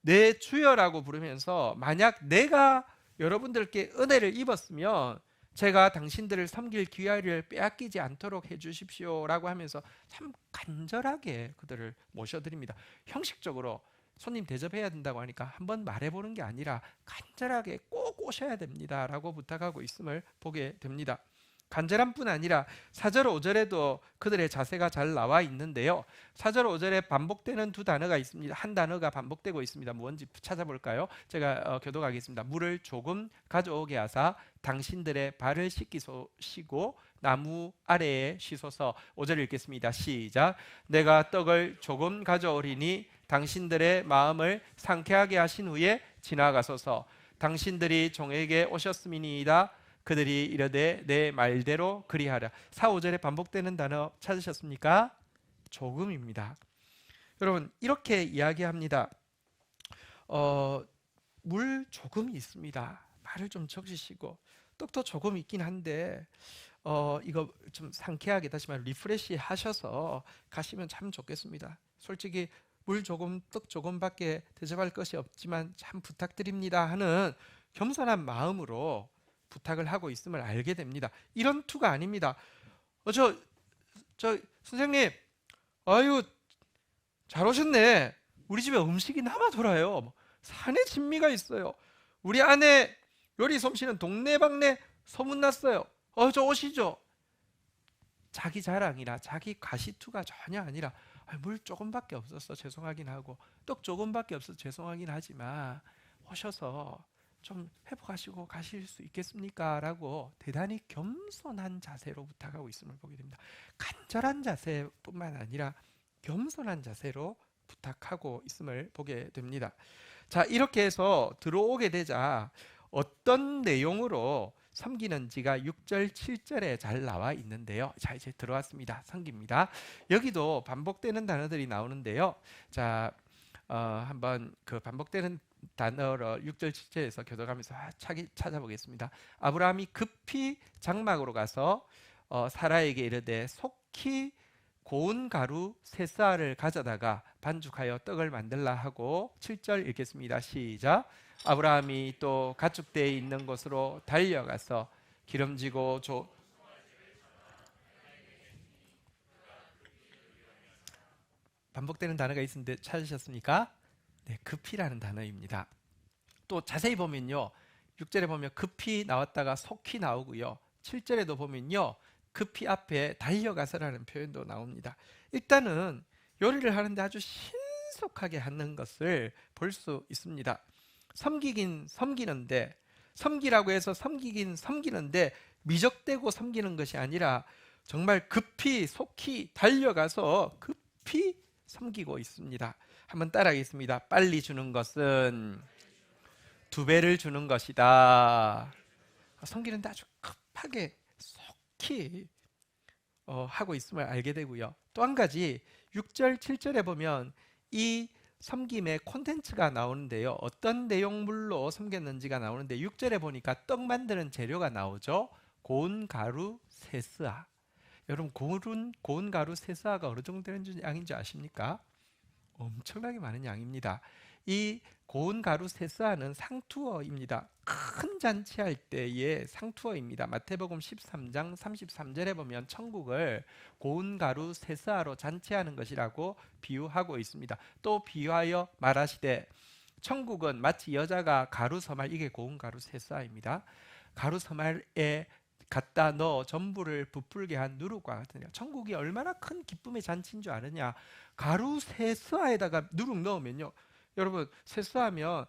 내 주여라고 부르면서 만약 내가 여러분들께 은혜를 입었으면 제가 당신들을 섬길 기회를 빼앗기지 않도록 해주십시오라고 하면서 참 간절하게 그들을 모셔드립니다. 형식적으로 손님 대접해야 된다고 하니까 한번 말해보는 게 아니라 간절하게 꼭 꼭 오셔야 됩니다라고 부탁하고 있음을 보게 됩니다. 간절한 뿐 아니라 4절 5절에도 그들의 자세가 잘 나와 있는데요. 4절 5절에 반복되는 두 단어가 있습니다. 한 단어가 반복되고 있습니다. 뭔지 찾아볼까요? 제가 교독하겠습니다. 물을 조금 가져오게 하사 당신들의 발을 씻기시고 나무 아래에 쉬소서. 5절 읽겠습니다. 시작. 내가 떡을 조금 가져오리니 당신들의 마음을 상쾌하게 하신 후에 지나가소서. 당신들이 종에게 오셨음이니이다. 그들이 이르되 내 말대로 그리하라. 4, 5절에 반복되는 단어 찾으셨습니까? 조금입니다. 여러분 이렇게 이야기합니다. 물 조금이 있습니다. 말을 좀 적으시고 떡도 조금 있긴 한데 이거 좀 상쾌하게 다시 말해 리프레시 하셔서 가시면 참 좋겠습니다. 솔직히 물 조금 떡 조금밖에 대접할 것이 없지만 참 부탁드립니다 하는 겸손한 마음으로 부탁을 하고 있음을 알게 됩니다. 이런 투가 아닙니다. 저 선생님, 아유 잘 오셨네. 우리 집에 음식이 남아 돌아요. 산에 진미가 있어요. 우리 아내 요리 솜씨는 동네방네 소문났어요. 저 오시죠. 자기 자랑이나 자기 과시투가 전혀 아니라 물 조금밖에 없어서 죄송하긴 하고 떡 조금밖에 없어서 죄송하긴 하지만 오셔서 좀 회복하시고 가실 수 있겠습니까? 라고 대단히 겸손한 자세로 부탁하고 있음을 보게 됩니다. 간절한 자세뿐만 아니라 겸손한 자세로 부탁하고 있음을 보게 됩니다. 자, 이렇게 해서 들어오게 되자 어떤 내용으로 섬기는지가 6절, 7절에 잘 나와 있는데요. 자, 이제 들어왔습니다. 섬깁니다. 여기도 반복되는 단어들이 나오는데요. 자, 한번 그 반복되는 단어로 6절, 7절에서 교독하면서 찾아보겠습니다. 아브라함이 급히 장막으로 가서 사라에게 이르되 속히 고운 가루 세 쌀을 가져다가 반죽하여 떡을 만들라 하고 7절 읽겠습니다. 시작. 아브라함이 또 가축대에 있는 곳으로 달려가서 기름지고 반복되는 단어가 있는데 찾으셨습니까? 네, 급히라는 단어입니다. 또 자세히 보면요, 6절에 보면 급히 나왔다가 속히 나오고요, 7절에도 보면요 급히 앞에 달려가서라는 표현도 나옵니다. 일단은 요리를 하는데 아주 신속하게 하는 것을 볼 수 있습니다. 섬기긴 섬기는데, 섬기라고 해서 섬기긴 섬기는데 미적대고 섬기는 것이 아니라 정말 급히 속히 달려가서 급히 섬기고 있습니다. 한번 따라하겠습니다. 빨리 주는 것은 2배를 주는 것이다. 섬기는데 아주 급하게 속히 하고 있음을 알게 되고요. 또 한 가지 6절, 7절에 보면 이 섬김의 콘텐츠가 나오는데요. 어떤 내용물로 섬겼는지가 나오는데 6절에 보니까 떡 만드는 재료가 나오죠. 고운 가루 세스아. 여러분 고운 가루 세스아가 어느 정도 되는 양인지 아십니까? 엄청나게 많은 양입니다. 이 고운 가루 세스아는 상투어입니다. 큰 잔치할 때의 상투어입니다. 마태복음 13장 33절에 보면 천국을 고운 가루 세스아로 잔치하는 것이라고 비유하고 있습니다. 또 비유하여 말하시되 천국은 마치 여자가 가루 서말, 이게 고운 가루 세스아입니다. 가루 서말에 갖다 넣어 전부를 부풀게 한 누룩과 같으냐. 천국이 얼마나 큰 기쁨의 잔치인 줄 아느냐. 가루 세스아에다가 누룩 넣으면요, 여러분 세수하면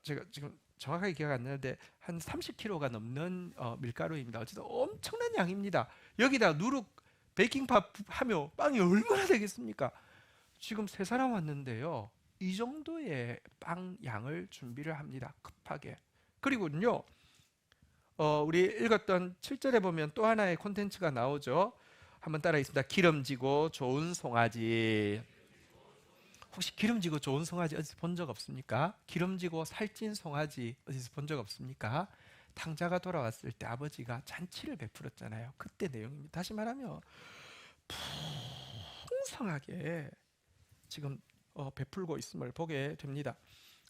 제가 지금 정확하게 기억 안 나는데 한 30kg가 넘는 밀가루입니다. 어쨌든 엄청난 양입니다. 여기다 누룩 베이킹팝 하면 빵이 얼마나 되겠습니까? 지금 3사람 왔는데요, 이 정도의 빵 양을 준비를 합니다. 급하게. 그리고요, 우리 읽었던 7절에 보면 또 하나의 콘텐츠가 나오죠. 한번 따라하겠습니다. 기름지고 좋은 송아지. 혹시 기름지고 좋은 송아지 어디서 본 적 없습니까? 기름지고 살찐 송아지 어디서 본 적 없습니까? 탕자가 돌아왔을 때 아버지가 잔치를 베풀었잖아요. 그때 내용입니다. 다시 말하면 풍성하게 지금 베풀고 있음을 보게 됩니다.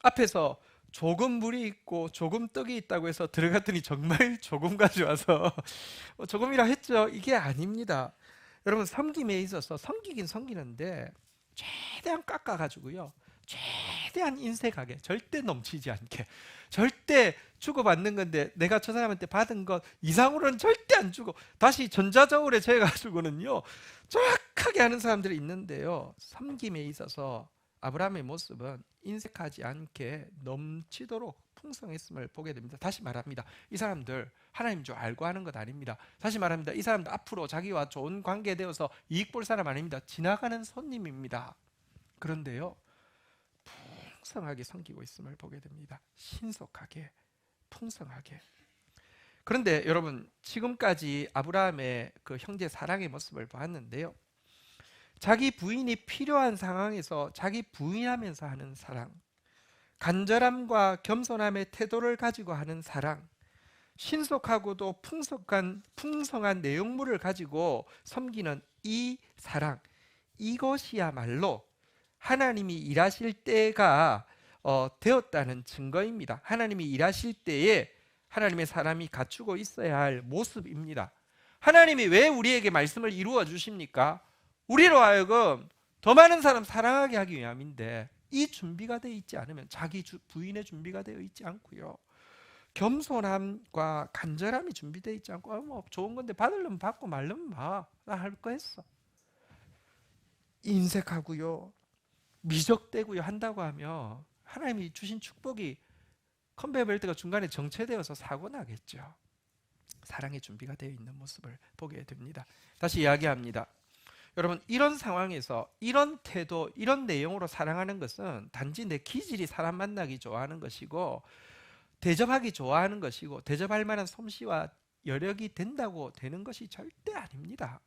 앞에서 조금 물이 있고 조금 떡이 있다고 해서 들어갔더니 정말 조금 가져와서 조금이라 했죠. 이게 아닙니다. 여러분 섬김에 있어서 섬기긴 섬기는데 최대한 깎아가지고요, 최대한 인색하게, 절대 넘치지 않게, 절대 주고받는 건데 내가 저 사람한테 받은 것 이상으로는 절대 안 주고 다시 전자저울에 재가지고는요 정확하게 하는 사람들이 있는데요, 섬김에 있어서 아브라함의 모습은 인색하지 않게 넘치도록 풍성했음을 보게 됩니다. 다시 말합니다. 이 사람들 하나님 줄 알고 하는 것 아닙니다. 다시 말합니다. 이 사람들 앞으로 자기와 좋은 관계 되어서 이익 볼 사람 아닙니다. 지나가는 손님입니다. 그런데요, 풍성하게 섬기고 있음을 보게 됩니다. 신속하게, 풍성하게. 그런데 여러분, 지금까지 아브라함의 그 형제 사랑의 모습을 보았는데요, 자기 부인이 필요한 상황에서 자기 부인하면서 하는 사랑, 간절함과 겸손함의 태도를 가지고 하는 사랑, 신속하고도 풍성한 내용물을 가지고 섬기는 이 사랑, 이것이야말로 하나님이 일하실 때가 되었다는 증거입니다. 하나님이 일하실 때에 하나님의 사람이 갖추고 있어야 할 모습입니다. 하나님이 왜 우리에게 말씀을 이루어 주십니까? 우리로 하여금 더 많은 사람 사랑하게 하기 위함인데, 이 준비가 되어 있지 않으면, 자기 부인의 준비가 되어 있지 않고요, 겸손함과 간절함이 준비되어 있지 않고, 뭐 좋은 건데 받으려면 받고 말려면 나 할 거 했어, 인색하고요, 미적대고요 한다고 하면 하나님이 주신 축복이 컨베이어 벨트가 중간에 정체되어서 사고 나겠죠. 사랑의 준비가 되어 있는 모습을 보게 됩니다. 다시 이야기합니다. 여러분, 이런 상황에서 이런 태도, 이런 내용으로 사랑하는 것은 단지 내 기질이 사람 만나기 좋아하는 것이고, 대접하기 좋아하는 것이고, 대접할 만한 솜씨와 여력이 된다고 되는 것이 절대 아닙니다.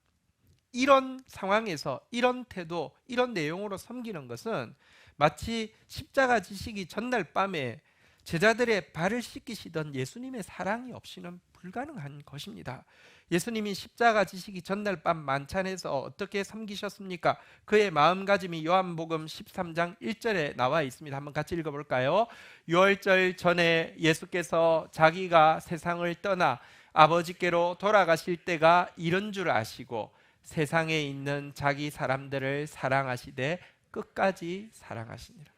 이런 상황에서 이런 태도, 이런 내용으로 섬기는 것은 마치 십자가 지시기 전날 밤에 제자들의 발을 씻기시던 예수님의 사랑이 없이는 불가능한 것입니다. 예수님이 십자가 지시기 전날 밤 만찬에서 어떻게 섬기셨습니까? 그의 마음가짐이 요한복음 13장 1절에 나와 있습니다. 한번 같이 읽어볼까요? 유월절 전에 예수께서 자기가 세상을 떠나 아버지께로 돌아가실 때가 이른 줄 아시고 세상에 있는 자기 사람들을 사랑하시되 끝까지 사랑하시니라.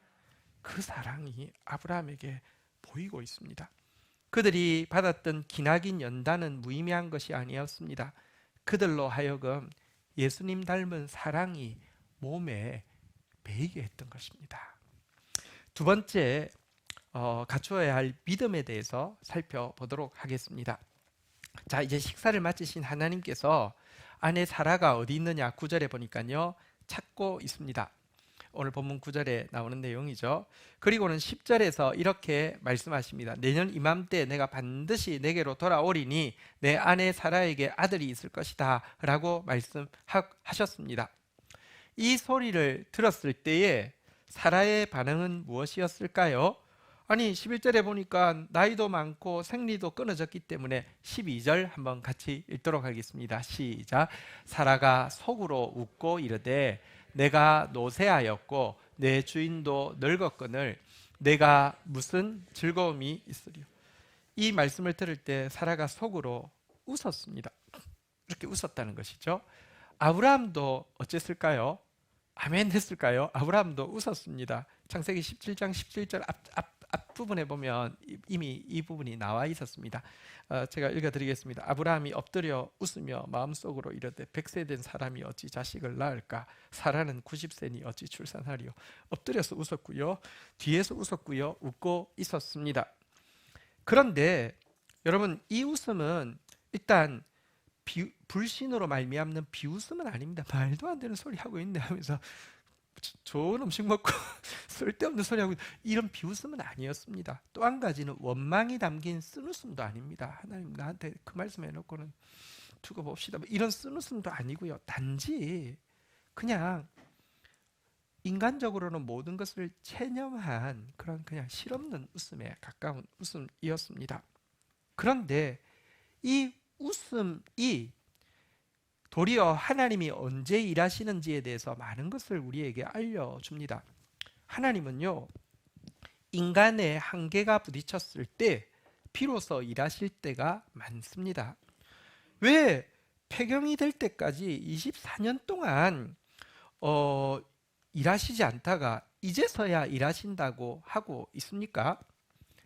그 사랑이 아브라함에게 보이고 있습니다. 그들이 받았던 기나긴 연단은 무의미한 것이 아니었습니다. 그들로 하여금 예수님 닮은 사랑이 몸에 배이게 했던 것입니다. 두 번째, 갖추어야 할 믿음에 대해서 살펴보도록 하겠습니다. 자, 이제 식사를 마치신 하나님께서 아내 사라가 어디 있느냐 9절에 보니까요, 찾고 있습니다. 오늘 본문 9절에 나오는 내용이죠. 그리고는 10절에서 이렇게 말씀하십니다. 내년 이맘때 내가 반드시 내게로 돌아오리니 내 아내 사라에게 아들이 있을 것이다 라고 말씀하셨습니다. 이 소리를 들었을 때에 사라의 반응은 무엇이었을까요? 아니, 11절에 보니까 나이도 많고 생리도 끊어졌기 때문에 12절 한번 같이 읽도록 하겠습니다. 시작. 사라가 속으로 웃고 이르되 내가 노쇠하였고 내 주인도 늙었거늘 내가 무슨 즐거움이 있으리요. 이 말씀을 들을 때 사라가 속으로 웃었습니다. 이렇게 웃었다는 것이죠. 아브라함도 어쨌을까요? 아멘 했을까요? 아브라함도 웃었습니다. 창세기 17장 17절 앞부분에 보면 이미 이 부분이 나와 있었습니다. 제가 읽어드리겠습니다. 아브라함이 엎드려 웃으며 마음속으로 이르되 100세 된 사람이 어찌 자식을 낳을까? 사라는 90세니 어찌 출산하리요. 엎드려서 웃었고요, 뒤에서 웃었고요, 웃고 있었습니다. 그런데 여러분, 이 웃음은 일단 불신으로 말미암는 비웃음은 아닙니다. 말도 안 되는 소리 하고 있네 하면서 좋은 음식 먹고 쓸데없는 소리 하고, 이런 비웃음은 아니었습니다. 또 한 가지는 원망이 담긴 쓴웃음도 아닙니다. 하나님 나한테 그 말씀 해놓고는 두고 봅시다, 이런 쓴웃음도 아니고요. 단지 그냥 인간적으로는 모든 것을 체념한 그런 그냥 실없는 웃음에 가까운 웃음이었습니다. 그런데 이 웃음이 도리어 하나님이 언제 일하시는지에 대해서 많은 것을 우리에게 알려줍니다. 하나님은요, 인간의 한계가 부딪혔을 때 비로소 일하실 때가 많습니다. 왜 폐경이 될 때까지 24년 동안 일하시지 않다가 이제서야 일하신다고 하고 있습니까?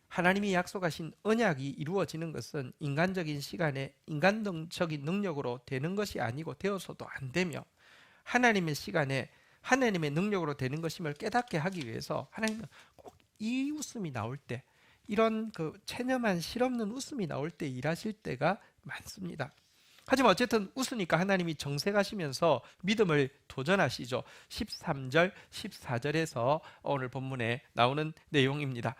하나님이 약속하신 언약이 이루어지는 것은 인간적인 시간에 인간적인 능력으로 되는 것이 아니고 되어서도 안 되며 하나님의 시간에 하나님의 능력으로 되는 것임을 깨닫게 하기 위해서 하나님은 꼭 이 웃음이 나올 때, 이런 그 체념한 실없는 웃음이 나올 때 일하실 때가 많습니다. 하지만 어쨌든 웃으니까 하나님이 정색하시면서 믿음을 도전하시죠. 13절, 14절에서 오늘 본문에 나오는 내용입니다.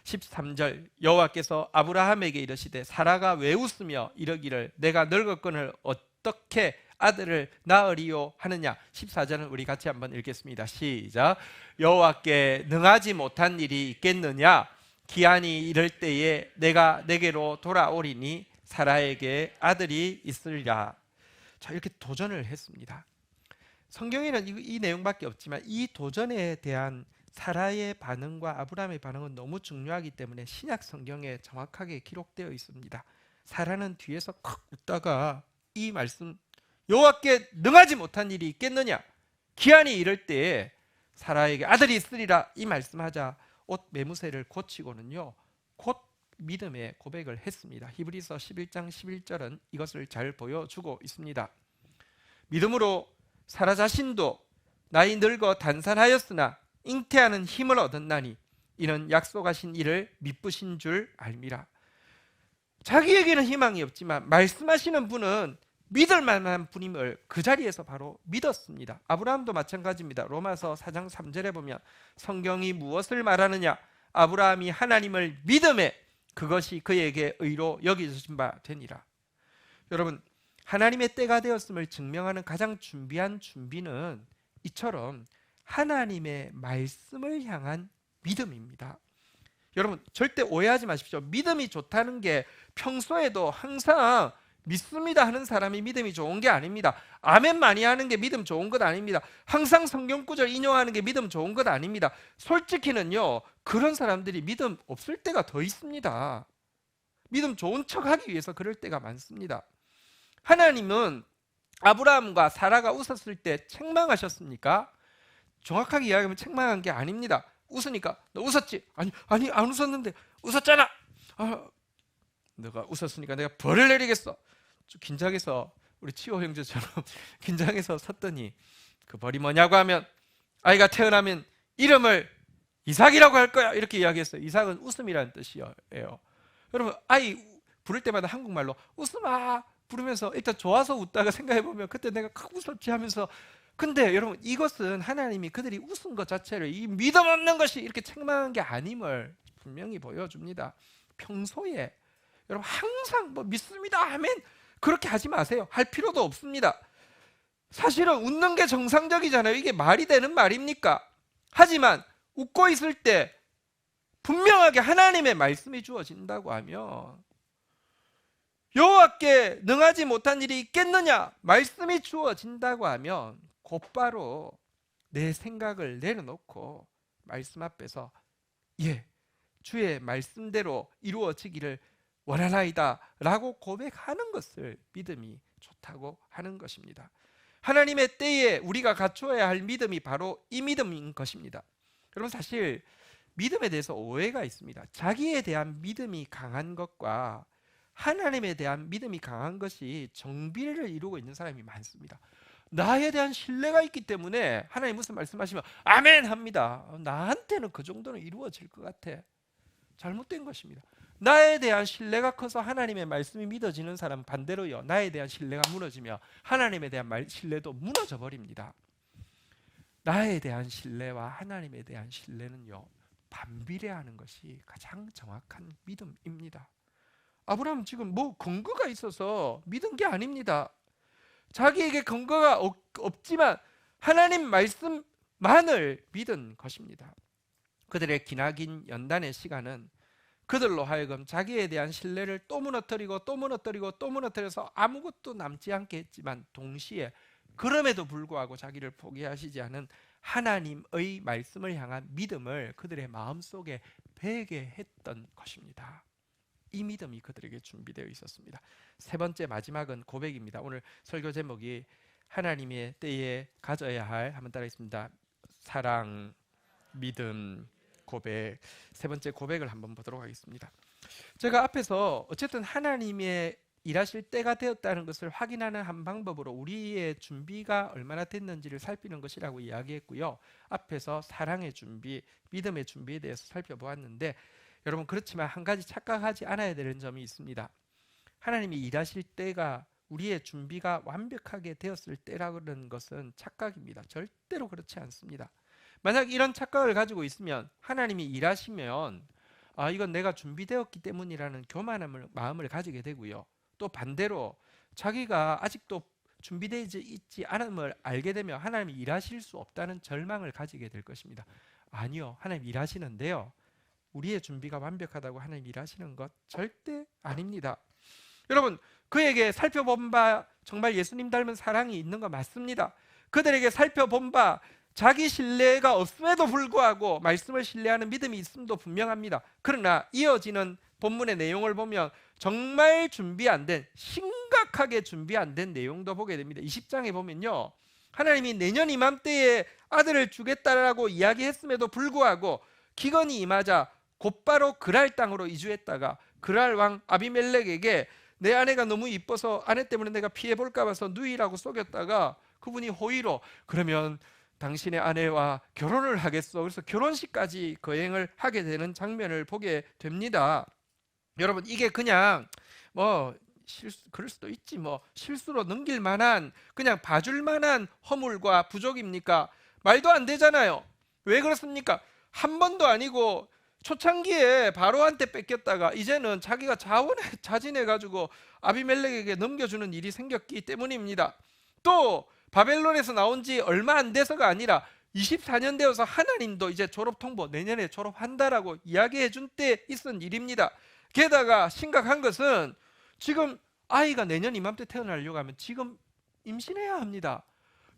13절, 여호와께서 아브라함에게 이르시되 사라가 왜 웃으며 이러기를 내가 늙었거늘 어떻게 아들을 낳으리요 하느냐. 14절은 우리 같이 한번 읽겠습니다. 시작. 여호와께 능하지 못한 일이 있겠느냐. 기한이 이를 때에 내가 내게로 돌아오리니 사라에게 아들이 있으리라. 자, 이렇게 도전을 했습니다. 성경에는 이 내용밖에 없지만 이 도전에 대한 사라의 반응과 아브라함의 반응은 너무 중요하기 때문에 신약 성경에 정확하게 기록되어 있습니다. 사라는 뒤에서 컥 웃다가 이 말씀, 여호와께 능하지 못한 일이 있겠느냐, 기한이 이를 때에 사라에게 아들이 있으리라, 이 말씀하자 옷 매무새를 고치고는요 곧 믿음의 고백을 했습니다. 히브리서 11장 11절은 이것을 잘 보여주고 있습니다. 믿음으로 사라 자신도 나이 늙어 단산하였으나 잉태하는 힘을 얻었나니 이는 약속하신 이를 미쁘신 줄 알미라. 자기에게는 희망이 없지만 말씀하시는 분은 믿을 만한 분임을 그 자리에서 바로 믿었습니다. 아브라함도 마찬가지입니다. 로마서 4장 3절에 보면 성경이 무엇을 말하느냐, 아브라함이 하나님을 믿음에 그것이 그에게 의로 여겨진 바 되니라. 여러분, 하나님의 때가 되었음을 증명하는 가장 준비한 준비는 이처럼 하나님의 말씀을 향한 믿음입니다. 여러분, 절대 오해하지 마십시오. 믿음이 좋다는 게 평소에도 항상 믿습니다 하는 사람이 믿음이 좋은 게 아닙니다. 아멘 많이 하는 게 믿음 좋은 것 아닙니다. 항상 성경 구절 인용하는 게 믿음 좋은 것 아닙니다. 솔직히는요, 그런 사람들이 믿음 없을 때가 더 있습니다. 믿음 좋은 척하기 위해서 그럴 때가 많습니다. 하나님은 아브라함과 사라가 웃었을 때 책망하셨습니까? 정확하게 이야기하면 책망한 게 아닙니다. 웃으니까 너 웃었지? 아니 안 웃었는데. 웃었잖아. 너가 웃었으니까 내가 벌을 내리겠어. 좀 긴장해서, 우리 치호 형제처럼 긴장해서 섰더니 그 벌이 뭐냐고 하면 아이가 태어나면 이름을 이삭이라고 할 거야, 이렇게 이야기했어요. 이삭은 웃음이라는 뜻이에요. 여러분, 아이 부를 때마다 한국말로 웃음아 부르면서 일단 좋아서 웃다가 생각해보면 그때 내가 크 웃었지 하면서, 근데 여러분 이것은 하나님이 그들이 웃은 것 자체를 이 믿음 없는 것이 이렇게 책망한 게 아님을 분명히 보여줍니다. 평소에 여러분 항상 뭐 믿습니다 아멘 그렇게 하지 마세요. 할 필요도 없습니다. 사실은 웃는 게 정상적이잖아요. 이게 말이 되는 말입니까? 하지만 웃고 있을 때 분명하게 하나님의 말씀이 주어진다고 하면, 여호와께 능하지 못한 일이 있겠느냐 말씀이 주어진다고 하면 곧바로 내 생각을 내려놓고 말씀 앞에서 예, 주의 말씀대로 이루어지기를 원하나이다 라고 고백하는 것을 믿음이 좋다고 하는 것입니다. 하나님의 때에 우리가 갖추어야 할 믿음이 바로 이 믿음인 것입니다. 여러분, 사실 믿음에 대해서 오해가 있습니다. 자기에 대한 믿음이 강한 것과 하나님에 대한 믿음이 강한 것이 정비를 이루고 있는 사람이 많습니다. 나에 대한 신뢰가 있기 때문에 하나님 무슨 말씀하시면 아멘 합니다. 나한테는 그 정도는 이루어질 것 같아. 잘못된 것입니다. 나에 대한 신뢰가 커서 하나님의 말씀이 믿어지는 사람은 반대로요, 나에 대한 신뢰가 무너지며 하나님에 대한 신뢰도 무너져 버립니다. 나에 대한 신뢰와 하나님에 대한 신뢰는요 반비례하는 것이 가장 정확한 믿음입니다. 아브라함은 지금 뭐 근거가 있어서 믿은 게 아닙니다. 자기에게 근거가 없지만 하나님 말씀만을 믿은 것입니다. 그들의 기나긴 연단의 시간은 그들로 하여금 자기에 대한 신뢰를 또 무너뜨리고 또 무너뜨리고 또 무너뜨려서 아무것도 남지 않게 했지만, 동시에 그럼에도 불구하고 자기를 포기하시지 않은 하나님의 말씀을 향한 믿음을 그들의 마음속에 배게 했던 것입니다. 이 믿음이 그들에게 준비되어 있었습니다. 세 번째, 마지막은 고백입니다. 오늘 설교 제목이 하나님의 때에 가져야 할, 한번 따라하겠습니다. 사랑, 믿음 고백, 세 번째 고백을 한번 보도록 하겠습니다. 제가 앞에서 어쨌든 하나님의 일하실 때가 되었다는 것을 확인하는 한 방법으로 우리의 준비가 얼마나 됐는지를 살피는 것이라고 이야기했고요. 앞에서 사랑의 준비, 믿음의 준비에 대해서 살펴보았는데, 여러분 그렇지만 한 가지 착각하지 않아야 되는 점이 있습니다. 하나님이 일하실 때가 우리의 준비가 완벽하게 되었을 때라는 것은 착각입니다. 절대로 그렇지 않습니다. 만약 이런 착각을 가지고 있으면 하나님이 일하시면 이건 내가 준비되었기 때문이라는 교만한 마음을 가지게 되고요. 또 반대로 자기가 아직도 준비되지 있지 않음을 알게 되면 하나님이 일하실 수 없다는 절망을 가지게 될 것입니다. 아니요, 하나님 일하시는데요, 우리의 준비가 완벽하다고 하나님 일하시는 것 절대 아닙니다. 여러분, 그에게 살펴본 바 정말 예수님 닮은 사랑이 있는 거 맞습니다. 그들에게 살펴본 바 자기 신뢰가 없음에도 불구하고 말씀을 신뢰하는 믿음이 있음도 분명합니다. 그러나 이어지는 본문의 내용을 보면 정말 준비 안 된, 심각하게 준비 안 된 내용도 보게 됩니다. 20장에 보면요, 하나님이 내년 이맘때에 아들을 주겠다라고 이야기했음에도 불구하고 기근이 임하자 곧바로 그랄 땅으로 이주했다가 그랄 왕 아비멜렉에게 내 아내가 너무 이뻐서 아내 때문에 내가 피해볼까 봐서 누이라고 속였다가 그분이 호의로 그러면 당신의 아내와 결혼을 하겠어. 그래서 결혼식까지 거행을 하게 되는 장면을 보게 됩니다. 여러분, 이게 그냥 그럴 수도 있지, 실수로 넘길 만한, 그냥 봐줄 만한 허물과 부족입니까? 말도 안 되잖아요. 왜 그렇습니까? 한 번도 아니고 초창기에 바로한테 뺏겼다가 이제는 자기가 자진해가지고 아비멜렉에게 넘겨주는 일이 생겼기 때문입니다. 또 바벨론에서 나온 지 얼마 안 돼서가 아니라 24년 되어서 하나님도 이제 졸업 통보 내년에 졸업한다라고 이야기해 준 때 있은 일입니다. 게다가 심각한 것은 지금 아이가 내년 이맘때 태어나려고 하면 지금 임신해야 합니다.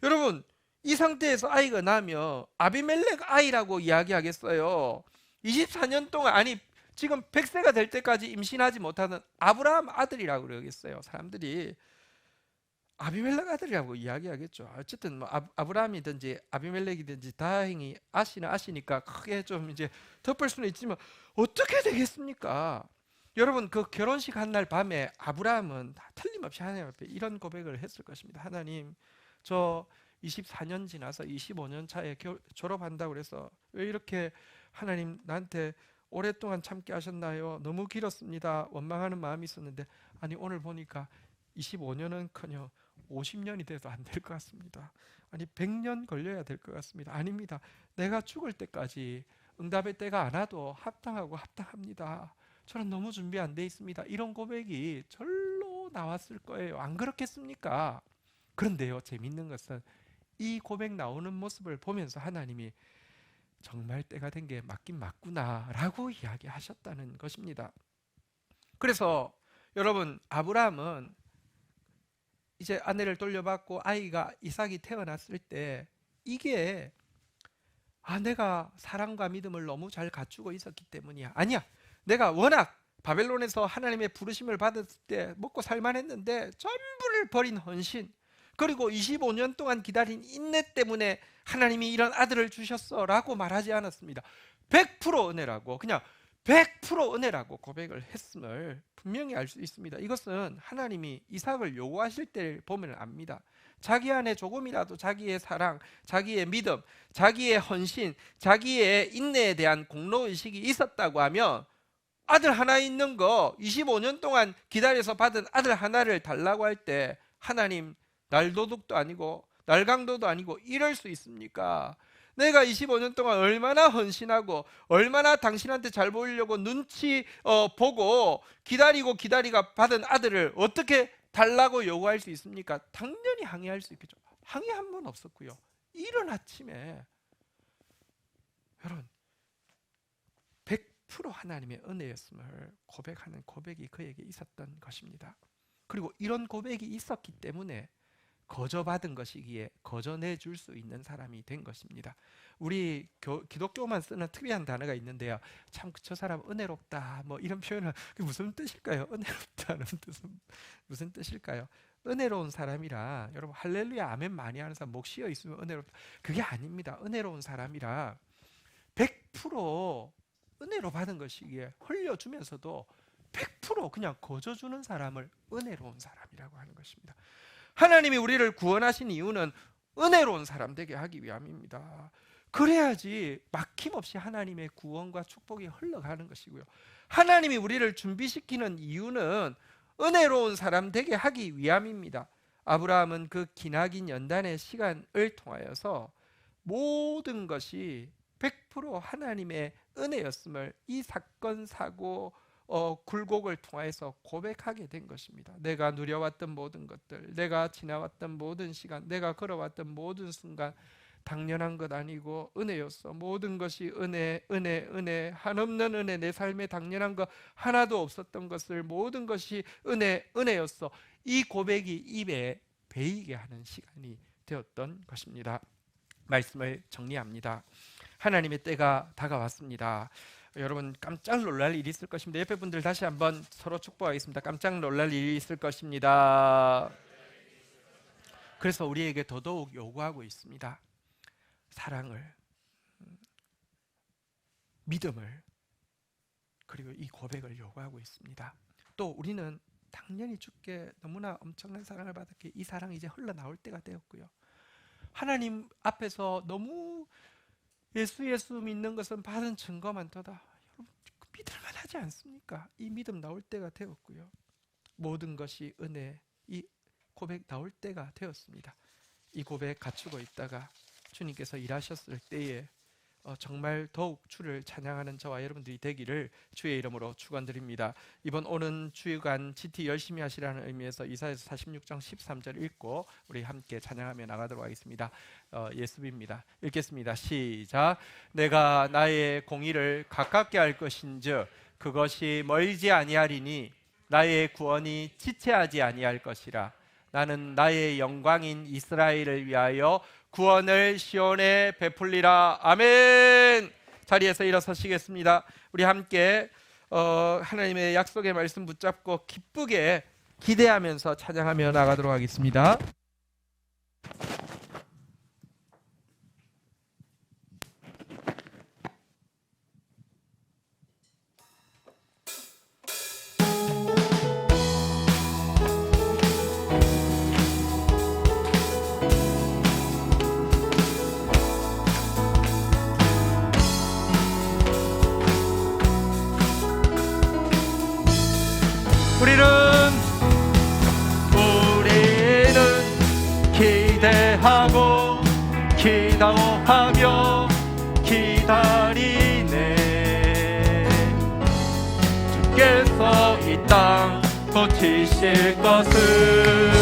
여러분, 이 상태에서 아이가 나면 아비멜렉 아이라고 이야기하겠어요? 24년 동안, 아니 지금 100세가 될 때까지 임신하지 못하는 아브라함 아들이라고 그러겠어요. 사람들이 아비멜렉 아들이라고 이야기하겠죠. 어쨌든 아브라함이든지 아비멜렉이든지 다행히 아시니까 크게 좀 이제 덮을 수는 있지만 어떻게 되겠습니까? 여러분, 그 결혼식 한 날 밤에 아브라함은 틀림없이 하나님 앞에 이런 고백을 했을 것입니다. 하나님, 저 24년 지나서 25년 차에 졸업한다고 그래서 왜 이렇게 하나님 나한테 오랫동안 참게 하셨나요? 너무 길었습니다. 원망하는 마음이 있었는데 아니 오늘 보니까 25년은커녕 50년이 돼도 안 될 것 같습니다. 아니 100년 걸려야 될 것 같습니다. 아닙니다. 내가 죽을 때까지 응답의 때가 안 와도 합당합니다. 저는 너무 준비 안 돼 있습니다. 이런 고백이 절로 나왔을 거예요. 안 그렇겠습니까? 그런데요, 재밌는 것은 이 고백 나오는 모습을 보면서 하나님이 정말 때가 된 게 맞긴 맞구나라고 이야기하셨다는 것입니다. 그래서 여러분, 아브라함은 이제 아내를 돌려받고 아이가 이삭이 태어났을 때 이게 내가 사랑과 믿음을 너무 잘 갖추고 있었기 때문이야. 아니야. 내가 워낙 바벨론에서 하나님의 부르심을 받았을 때 먹고 살만했는데 전부를 버린 헌신, 그리고 25년 동안 기다린 인내 때문에 하나님이 이런 아들을 주셨어 라고 말하지 않았습니다. 100% 은혜라고, 그냥 100% 은혜라고 고백을 했음을 분명히 알 수 있습니다. 이것은 하나님이 이삭을 요구하실 때를 보면 압니다. 자기 안에 조금이라도 자기의 사랑, 자기의 믿음, 자기의 헌신, 자기의 인내에 대한 공로의식이 있었다고 하면 아들 하나 있는 거 25년 동안 기다려서 받은 아들 하나를 달라고 할 때 하나님 날도둑도 아니고 날강도도 아니고 이럴 수 있습니까? 내가 25년 동안 얼마나 헌신하고 얼마나 당신한테 잘 보이려고 눈치 보고 기다리가 받은 아들을 어떻게 달라고 요구할 수 있습니까? 당연히 항의할 수 있겠죠. 항의 한 번 없었고요. 이른 아침에 여러분 100% 하나님의 은혜였음을 고백하는 고백이 그에게 있었던 것입니다. 그리고 이런 고백이 있었기 때문에 거저받은 것이기에 거저내줄 수 있는 사람이 된 것입니다. 우리 기독교만 쓰는 특이한 단어가 있는데요. 참 저 사람 은혜롭다 이런 표현은 무슨 뜻일까요? 은혜롭다는 뜻은 무슨 뜻일까요? 은혜로운 사람이라, 여러분 할렐루야 아멘 많이 하는 사람 목 쉬어 있으면 은혜롭다, 그게 아닙니다. 은혜로운 사람이라 100% 은혜로 받은 것이기에 흘려주면서도 100% 그냥 거저주는 사람을 은혜로운 사람이라고 하는 것입니다. 하나님이 우리를 구원하신 이유는 은혜로운 사람 되게 하기 위함입니다. 그래야지 막힘없이 하나님의 구원과 축복이 흘러가는 것이고요. 하나님이 우리를 준비시키는 이유는 은혜로운 사람 되게 하기 위함입니다. 아브라함은 그 기나긴 연단의 시간을 통하여서 모든 것이 100% 하나님의 은혜였음을 이 사건 사고 굴곡을 통해서 고백하게 된 것입니다. 내가 누려왔던 모든 것들, 내가 지나왔던 모든 시간, 내가 걸어왔던 모든 순간 당연한 것 아니고 은혜였어. 모든 것이 은혜, 은혜, 은혜, 한없는 은혜. 내 삶에 당연한 것 하나도 없었던 것을 모든 것이 은혜, 은혜였어. 이 고백이 입에 배이게 하는 시간이 되었던 것입니다. 말씀을 정리합니다. 하나님의 때가 다가왔습니다. 여러분 깜짝 놀랄 일이 있을 것입니다. 옆에 분들 다시 한번 서로 축복하겠습니다. 깜짝 놀랄 일이 있을 것입니다. 그래서 우리에게 더더욱 요구하고 있습니다. 사랑을, 믿음을, 그리고 이 고백을 요구하고 있습니다. 또 우리는 당연히 주께 너무나 엄청난 사랑을 받았기에 이 사랑이 이제 흘러나올 때가 되었고요. 하나님 앞에서 너무 예수 믿는 것은 받은 증거만 더다. 여러분 믿을만 하지 않습니까? 이 믿음 나올 때가 되었고요. 모든 것이 은혜, 이 고백 나올 때가 되었습니다. 이 고백 갖추고 있다가 주님께서 일하셨을 때에 정말 더욱 주를 찬양하는 저와 여러분들이 되기를 주의 이름으로 축원드립니다. 이번 오는 주간 GT 열심히 하시라는 의미에서 이사야서 46장 13절 읽고 우리 함께 찬양하며 나가도록 하겠습니다. 예수입니다. 읽겠습니다. 시작. 내가 나의 공의를 가깝게 할 것인즉 그것이 멀지 아니하리니 나의 구원이 지체하지 아니할 것이라. 나는 나의 영광인 이스라엘을 위하여 구원을 시온에 베풀리라. 아멘. 자리에서 일어서시겠습니다. 우리 함께 하나님의 약속의 말씀 붙잡고 기쁘게 기대하면서 찬양하며 나가도록 하겠습니다. 우리는 기대하고 기도하며 기다리네. 주께서 이 땅 고치실 것을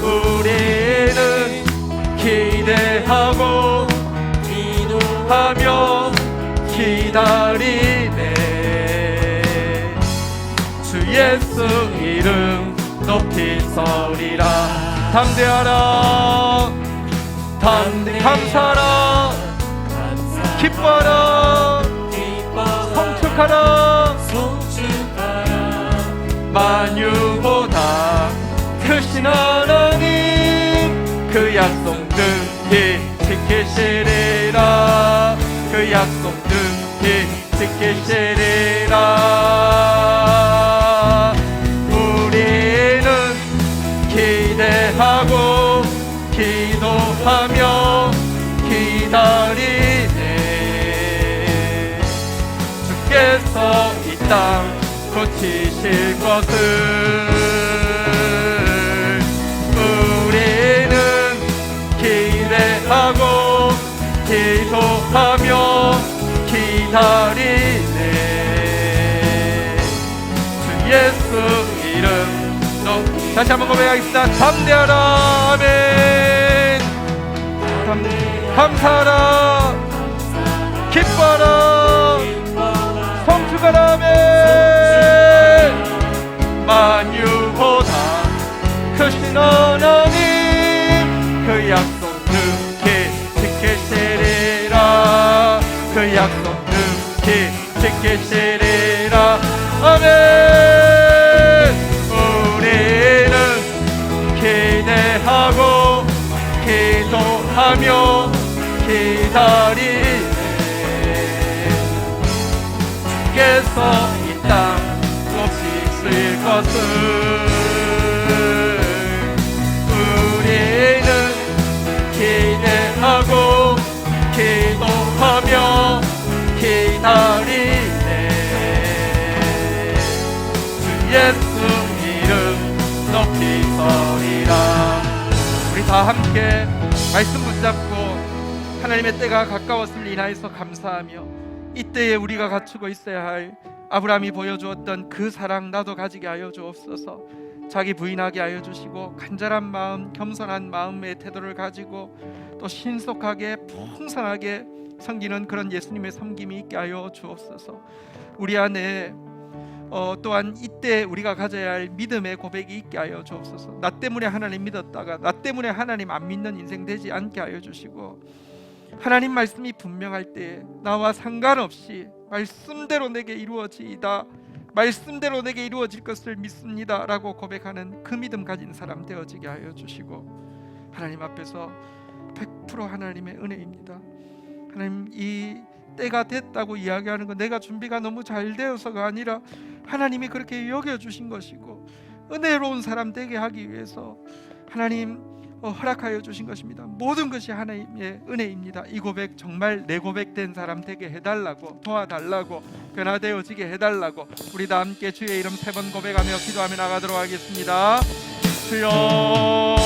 우리는 기대하고 기도하며 기다리네. 주 예수 이름 높이 서리라. 담대하라, 감사하라, 기뻐하라, 성축하라. 만유보다 크신 하나님 그 약속 능히 지키시리라. 그 약속 능히 지키시리라. 우리는 기대하고 기도하며 기다리네. 주께서 이 땅 고치실 것을 우리는 기대하고 기도하며 기다리네. 주 예수 이름 다시 한번 고백하겠습니다. 담대하라. 아멘. 감사하라, 기뻐하라, 성축하라. 아멘. 만유보다 크신 하나님 그 약속 능히 지키시리라. 그 약속 능히 지키시리라. 아멘. 우리는 기대하고 기도하며 기다리네. 하나님께서 이 땅 고치실 것을 우리는 기대하고 기도하며 기다리네. 주 예수 이름 높이 서리라. 우리 다 함께 말씀 붙잡고 하나님의 때가 가까웠음을 인하여서 감사하며 이때에 우리가 갖추고 있어야 할 아브라함이 보여주었던 그 사랑 나도 가지게 하여 주옵소서. 자기 부인하게 하여 주시고 간절한 마음, 겸손한 마음의 태도를 가지고 또 신속하게 풍성하게 섬기는 그런 예수님의 섬김이 있게 하여 주옵소서. 우리 안에 또한 이때 우리가 가져야 할 믿음의 고백이 있게 하여 주옵소서. 나 때문에 하나님 믿었다가 나 때문에 하나님 안 믿는 인생 되지 않게 하여 주시고, 하나님 말씀이 분명할 때 나와 상관없이 말씀대로 내게 이루어지이다, 말씀대로 내게 이루어질 것을 믿습니다 라고 고백하는 그 믿음 가진 사람 되어지게 하여 주시고, 하나님 앞에서 100% 하나님의 은혜입니다. 하나님, 이 때가 됐다고 이야기하는 건 내가 준비가 너무 잘 되어서가 아니라 하나님이 그렇게 여겨주신 것이고 은혜로운 사람 되게 하기 위해서 하나님 허락하여 주신 것입니다. 모든 것이 하나님의 은혜입니다. 이 고백 정말 내 고백된 사람 되게 해달라고, 도와달라고, 변화되어지게 해달라고 우리 다 함께 주의 이름 3번 고백하며 기도하며 나가도록 하겠습니다. 주여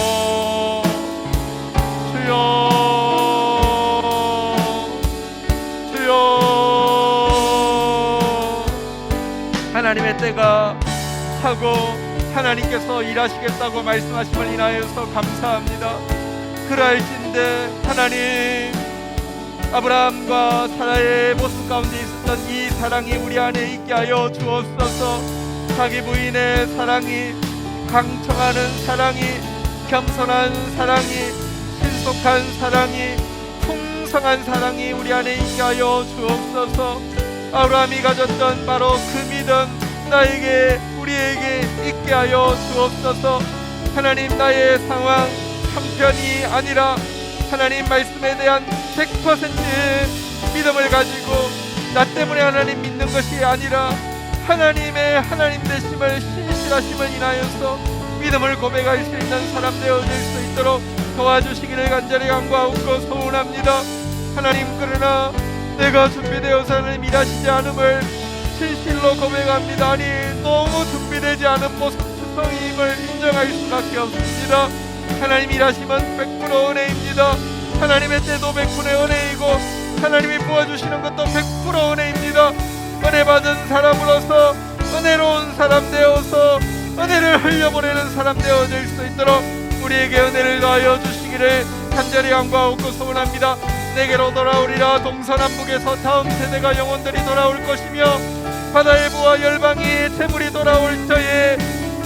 주여 주여. 하나님의 때가 차고 하나님께서 일하시겠다고 말씀하심을 인하여서 감사합니다. 그럴진데 하나님, 아브라함과 사라의 모습 가운데 있었던 이 사랑이 우리 안에 있게 하여 주옵소서. 자기 부인의 사랑이, 강청하는 사랑이, 겸손한 사랑이, 신속한 사랑이, 풍성한 사랑이 우리 안에 있게 하여 주옵소서. 아브라함이 가졌던 바로 그 믿음 나에게, 우리에게 있게 하여 주옵소서. 하나님, 나의 상황 형편이 아니라 하나님 말씀에 대한 100%의 믿음을 가지고 나 때문에 하나님 믿는 것이 아니라 하나님의 하나님 되심을, 신실하심을 인하여서 믿음을 고백할 수 있는 사람 되어질 수 있도록 도와주시기를 간절히 간구하고 소원합니다. 하나님, 그러나 내가 준비되어서 하나님 일하시지 않음을 진실로 고백합니다. 아니, 너무 준비되지 않은 모습 투성임을 인정할 수밖에 없습니다. 하나님 일하시면 100% 은혜입니다. 하나님의 때도 100% 은혜이고 하나님이 부어주시는 것도 100% 은혜입니다. 은혜 받은 사람으로서 은혜로운 사람 되어서 은혜를 흘려보내는 사람 되어질 수 있도록 우리에게 은혜를 더하여 주시기를 간절히 간구하고 소원합니다. 내게로 돌아오리라. 동서남북에서 다음 세대가 영혼들이 돌아올 것이며 바다의 부와 열방이 재물이 돌아올 터에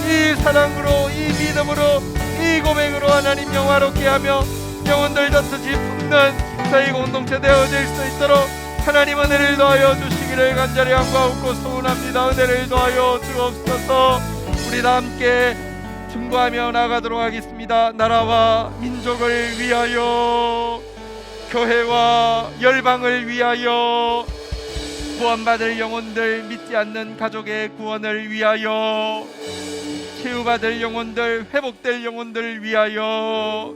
이 사랑으로, 이 믿음으로, 이 고백으로 하나님 영화롭게 하며 영혼들 젖듯이 품는 저희 공동체 되어질 수 있도록 하나님 은혜를 더하여 주시기를 간절히 간구하고 소원합니다. 은혜를 더하여 주옵소서. 우리 다 함께 중보하며 나가도록 하겠습니다. 나라와 민족을 위하여, 교회와 열방을 위하여, 구원받을 영혼들, 믿지 않는 가족의 구원을 위하여, 치유받을 영혼들, 회복될 영혼들 위하여,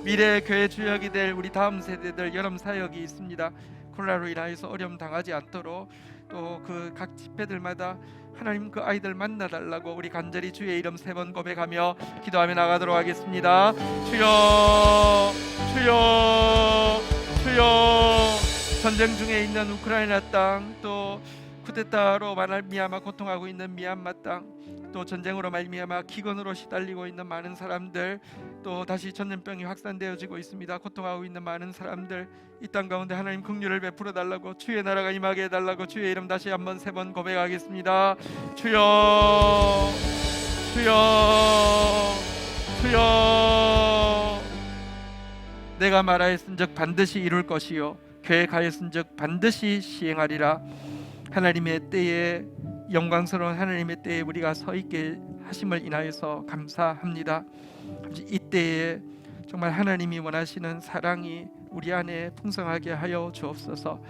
미래 교회 주역이 될 우리 다음 세대들 여름 사역이 있습니다. 코로나로 인하여서 어려움 당하지 않도록 또 그 각 집회들마다 하나님 그 아이들 만나달라고 우리 간절히 주의 이름 3번 고백하며 기도하며 나가도록 하겠습니다. 주여 주여 주여. 전쟁 중에 있는 우크라이나 땅, 또 쿠데타로 말미암아 고통하고 있는 미얀마 땅, 또 전쟁으로 말미암아 기근으로 시달리고 있는 많은 사람들, 또 다시 전염병이 확산되어지고 있습니다. 고통하고 있는 많은 사람들, 이 땅 가운데 하나님 긍휼을 베풀어 달라고, 주의 나라가 임하게 해달라고 주의 이름 다시 한번 3번 고백하겠습니다. 주여 주여 주여. 내가 말하였은즉 반드시 이룰 것이요 계획하였은즉 반드시 시행하리라. 하나님의 때에, 영광스러운 하나님의 때에 우리가 서 있게 하심을 인하여서 감사합니다. 이때에 정말 하나님이 원하시는 사랑이 우리 안에 풍성하게 하여 주옵소서.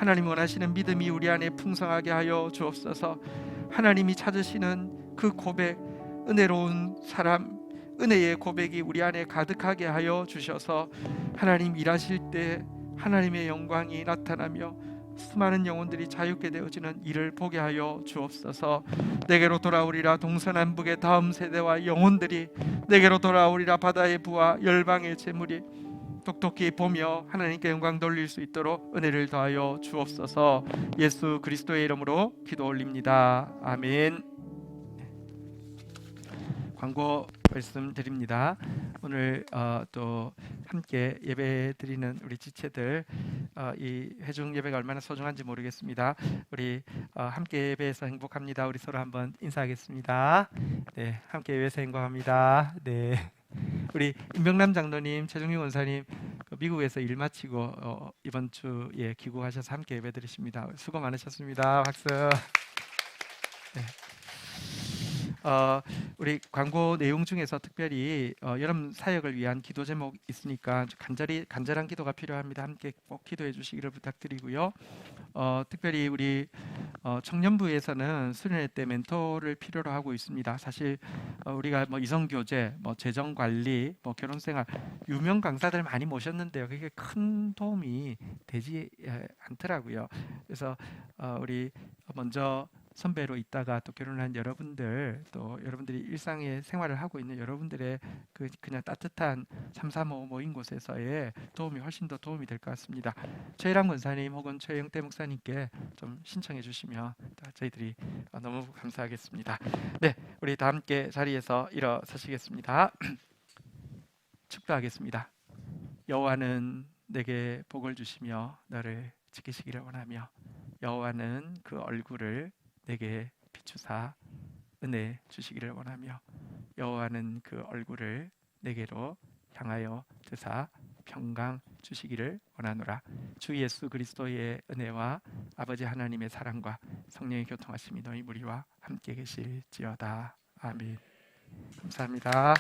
하나님 원하시는 믿음이 우리 안에 풍성하게 하여 주옵소서. 하나님이 찾으시는 그 고백, 은혜로운 사람, 은혜의 고백이 우리 안에 가득하게 하여 주셔서 하나님 일하실 때 하나님의 영광이 나타나며 수많은 영혼들이 자유케 되어지는 일을 보게 하여 주옵소서. 내게로 돌아오리라. 동서남북의 다음 세대와 영혼들이 내게로 돌아오리라. 바다의 부와 열방의 재물이 똑똑히 보며 하나님께 영광 돌릴 수 있도록 은혜를 더하여 주옵소서. 예수 그리스도의 이름으로 기도 올립니다. 아멘. 광고 말씀드립니다. 오늘 또 함께 예배 드리는 우리 지체들, 이 회중 예배가 얼마나 소중한지 모르겠습니다. 우리 함께 예배에서 행복합니다. 우리 서로 한번 인사하겠습니다. 네, 함께 예배에서 행복합니다. 네, 우리 임병남 장로님, 최종용 원사님 미국에서 일 마치고 이번 주에 귀국하셔서 함께 예배 드리십니다. 수고 많으셨습니다. 박수. 네. 우리 광고 내용 중에서 특별히 여러분 사역을 위한 기도 제목 있으니까 간절한 기도가 필요합니다. 함께 꼭 기도해 주시기를 부탁드리고요. 특별히 우리 청년부에서는 수련회 때 멘토를 필요로 하고 있습니다. 사실 우리가 뭐 이성교제, 뭐 재정관리, 뭐 결혼생활 유명 강사들 많이 모셨는데요. 그게 큰 도움이 되지 않더라고요. 그래서 우리 먼저 선배로 있다가 또 결혼한 여러분들, 또 여러분들이 일상의 생활을 하고 있는 여러분들의 그냥 따뜻한 335 모인 곳에서의 도움이 훨씬 더 도움이 될 것 같습니다. 최일환 권사님 혹은 최영태 목사님께 좀 신청해 주시면 저희들이 너무 감사하겠습니다. 네, 우리 다 함께 자리에서 일어서시겠습니다. 축도하겠습니다. 여호와는 내게 복을 주시며 너를 지키시기를 원하며 여호와는 그 얼굴을 내게 비추사 은혜 주시기를 원하며 여호와는 그 얼굴을 내게로 향하여 드사 평강 주시기를 원하노라. 주 예수 그리스도의 은혜와 아버지 하나님의 사랑과 성령의 교통하심이 너희 무리와 함께 계실지어다. 아멘. 감사합니다.